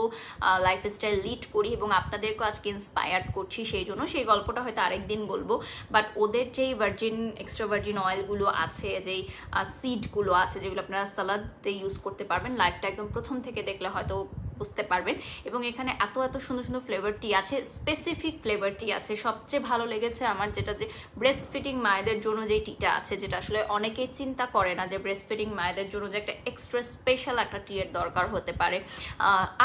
লাইফস্টাইল লিড করি এবং আপনাদেরকেও আজকে ইন্সপায়ার্ড করছি, সেই জন্য সেই গল্পটা হয়তো আরেকদিন বলবো। বাট ওদের যেই ভার্জিন এক্সট্রা ভার্জিন অয়েলগুলো আছে, যেই সিডগুলো আছে, যেগুলো আপনারা সালাদে ইউজ করতে পারবেন, লাইফটা একদম প্রথম থেকে দেখলে হয়তো বুঝতে পারবেন। এবং এখানে এত এত সুন্দর সুন্দর ফ্লেভার টি আছে, স্পেসিফিক ফ্লেভার টি আছে। সবচেয়ে ভালো লেগেছে আমার যেটা, যে ব্রেস্ট ফিডিং মায়েদের জন্য যে টিটা আছে, যেটা আসলে অনেকেই চিন্তা করে না যে ব্রেস্ট ফিডিং মায়েদের জন্য যে একটা এক্সট্রা স্পেশাল একটা টিয়ের দরকার হতে পারে।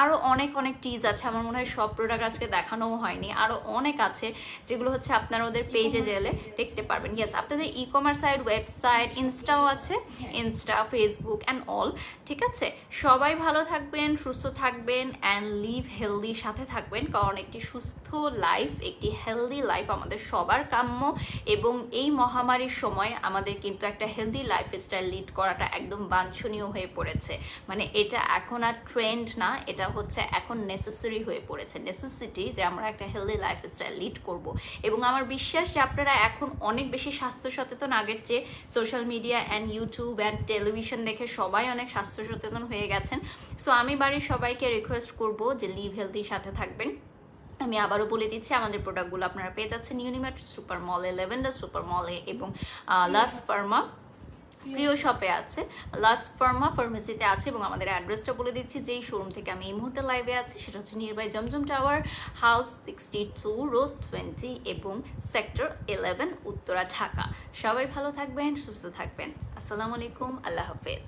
আরও অনেক অনেক টিজ আছে, আমার মনে হয় সব প্রোডাক্ট আজকে দেখানোও হয়নি, আরও অনেক আছে যেগুলো হচ্ছে আপনারা ওদের পেজে গেলে দেখতে পারবেন। ইয়েস, আপনাদের ই কমার্স সাইট, ওয়েবসাইট, ইনস্টাও আছে, ইনস্টা, ফেসবুক অ্যান্ড অল। ঠিক আছে, সবাই ভালো থাকবেন, সুস্থ থাকবেন অ্যান্ড লিভ হেলদি সাথে থাকবেন, কারণ একটি সুস্থ লাইফ, একটি হেলদি লাইফ আমাদের সবার কাম্য। এবং এই মহামারীর সময় আমাদের কিন্তু একটা হেলদি লাইফস্টাইল লিড করাটা একদম বাঞ্ছনীয় হয়ে পড়েছে। মানে এটা এখন আর ট্রেন্ড না, এটা হচ্ছে এখন নেসেসারি হয়ে পড়েছে, নেসেসিটি, যে আমরা একটা হেলদি লাইফস্টাইল লিড করব। এবং আমার বিশ্বাস যে আপনারা এখন অনেক বেশি স্বাস্থ্য সচেতন আগের চেয়ে। Social media and YouTube and television দেখে সবাই অনেক স্বাস্থ্য সচেতন হয়ে গেছেন। সো আমি বাড়ির সবাইকে রিকোয়েস্ট করব যে লিভ হেলদির সাথে থাকবেন। আমি আবারও বলে দিচ্ছি, আমাদের প্রোডাক্টগুলো আপনারা পেয়ে যাচ্ছেন ইউনিমার্ট সুপার মলে, লেভেন্ডার সুপার মলে এবং লাস ফার্মা প্রিয় শপে আছে, লাস ফার্মা ফার্মেসিতে আছে। এবং আমাদের অ্যাড্রেসটা বলে দিচ্ছি, যেই শোরুম থেকে আমি এই মুহূর্তে লাইভে আছি সেটা হচ্ছে নিয়ারবাই জমজম টাওয়ার, হাউস 62, রোড 20 এবং সেক্টর 11, উত্তরা, ঢাকা। সবাই ভালো থাকবেন, সুস্থ থাকবেন। আসসালামু আলাইকুম, আল্লাহ হাফেজ।